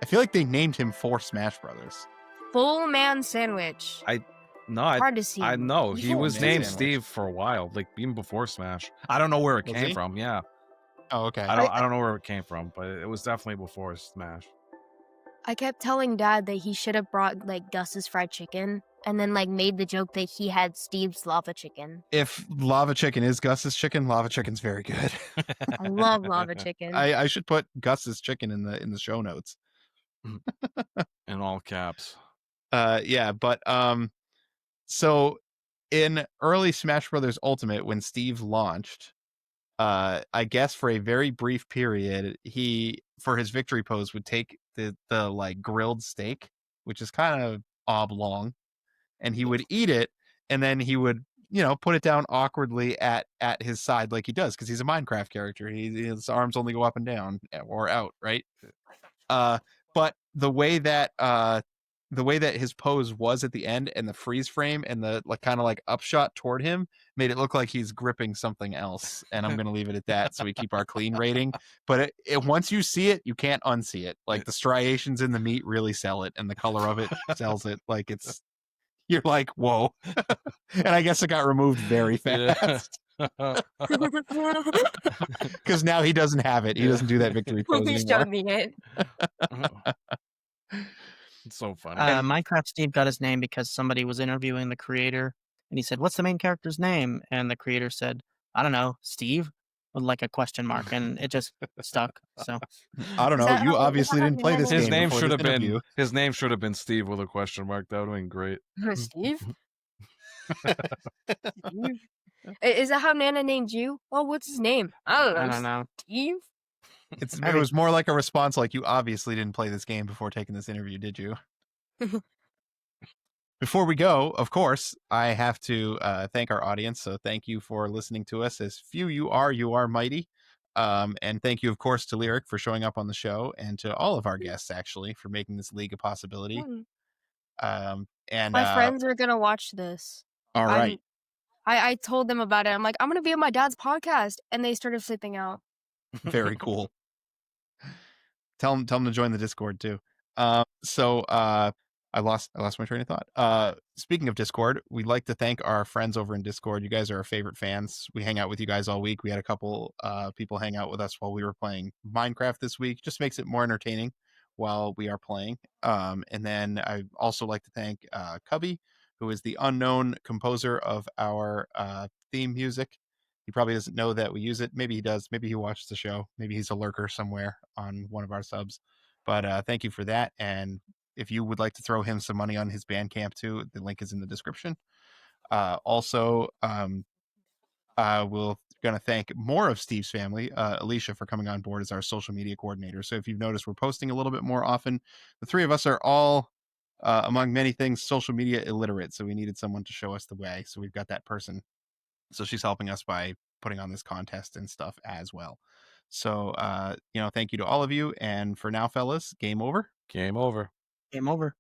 I feel like they named him for Smash Brothers. Full man sandwich. No, Hard to see. I know he Full was man named sandwich. Steve for a while, like even before Smash. I don't know where it Was came he? from. Yeah, Oh, okay. I don't know where it came from, but it was definitely before Smash. I kept telling Dad that he should have brought like Gus's fried chicken, and then like made the joke that he had Steve's lava chicken. If lava chicken is Gus's chicken, lava chicken's very good. I love lava chicken. I should put Gus's chicken in the show notes. In all caps. Yeah, but so in early Smash Brothers Ultimate, when Steve launched, I guess for a very brief period, he for his victory pose would take the like grilled steak, which is kind of oblong, and he would eat it, and then he would put it down awkwardly at his side like he does because he's a Minecraft character. His arms only go up and down or out, right? But the way that his pose was at the end and the freeze frame and the like kind of like upshot toward him made it look like he's gripping something else. And I'm gonna leave it at that so we keep our clean rating. But it once you see it, you can't unsee it. Like the striations in the meat really sell it, and the color of it sells it. Like you're like, whoa. And I guess it got removed very fast. Because now he doesn't have it. He doesn't do that victory pose Please anymore. showed me it. It's so funny. Minecraft Steve got his name because somebody was interviewing the creator, and he said, "What's the main character's name?" And the creator said, "I don't know, Steve," with like a question mark, and it just stuck. So I don't Is know. that You how- obviously is that didn't how play you this know his game name before should this have interview. been Steve with a question mark. That would have been great. Steve? Steve? Is that how Nana named you? Oh, what's his name? I don't know. I don't know. Steve? It was more like a response like, you obviously didn't play this game before taking this interview, did you? Before we go, of course, I have to thank our audience. So thank you for listening to us. As few you are mighty. And thank you, of course, to Lyric for showing up on the show, and to all of our guests, actually, for making this league a possibility. And My friends are gonna watch this. all right. I told them about it. I'm like, I'm gonna be on my dad's podcast, and they started flipping out. Very cool. Tell them to join the Discord too. So I lost my train of thought. Speaking of Discord, we'd like to thank our friends over in Discord. You guys are our favorite fans. We hang out with you guys all week. We had a couple people hang out with us while we were playing Minecraft this week. Just makes it more entertaining while we are playing. And then I also like to thank Cubby, who is the unknown composer of our theme music. He probably doesn't know that we use it. Maybe he does. Maybe he watched the show. Maybe he's a lurker somewhere on one of our subs. But thank you for that. And if you would like to throw him some money on his Bandcamp too, the link is in the description. Also, we're going to thank more of Steve's family, Alicia, for coming on board as our social media coordinator. So if you've noticed, we're posting a little bit more often. The three of us are all, among many things, social media illiterate. So we needed someone to show us the way. So we've got that person. So she's helping us by putting on this contest and stuff as well. So, thank you to all of you. And for now, fellas, game over. Game over. Game over.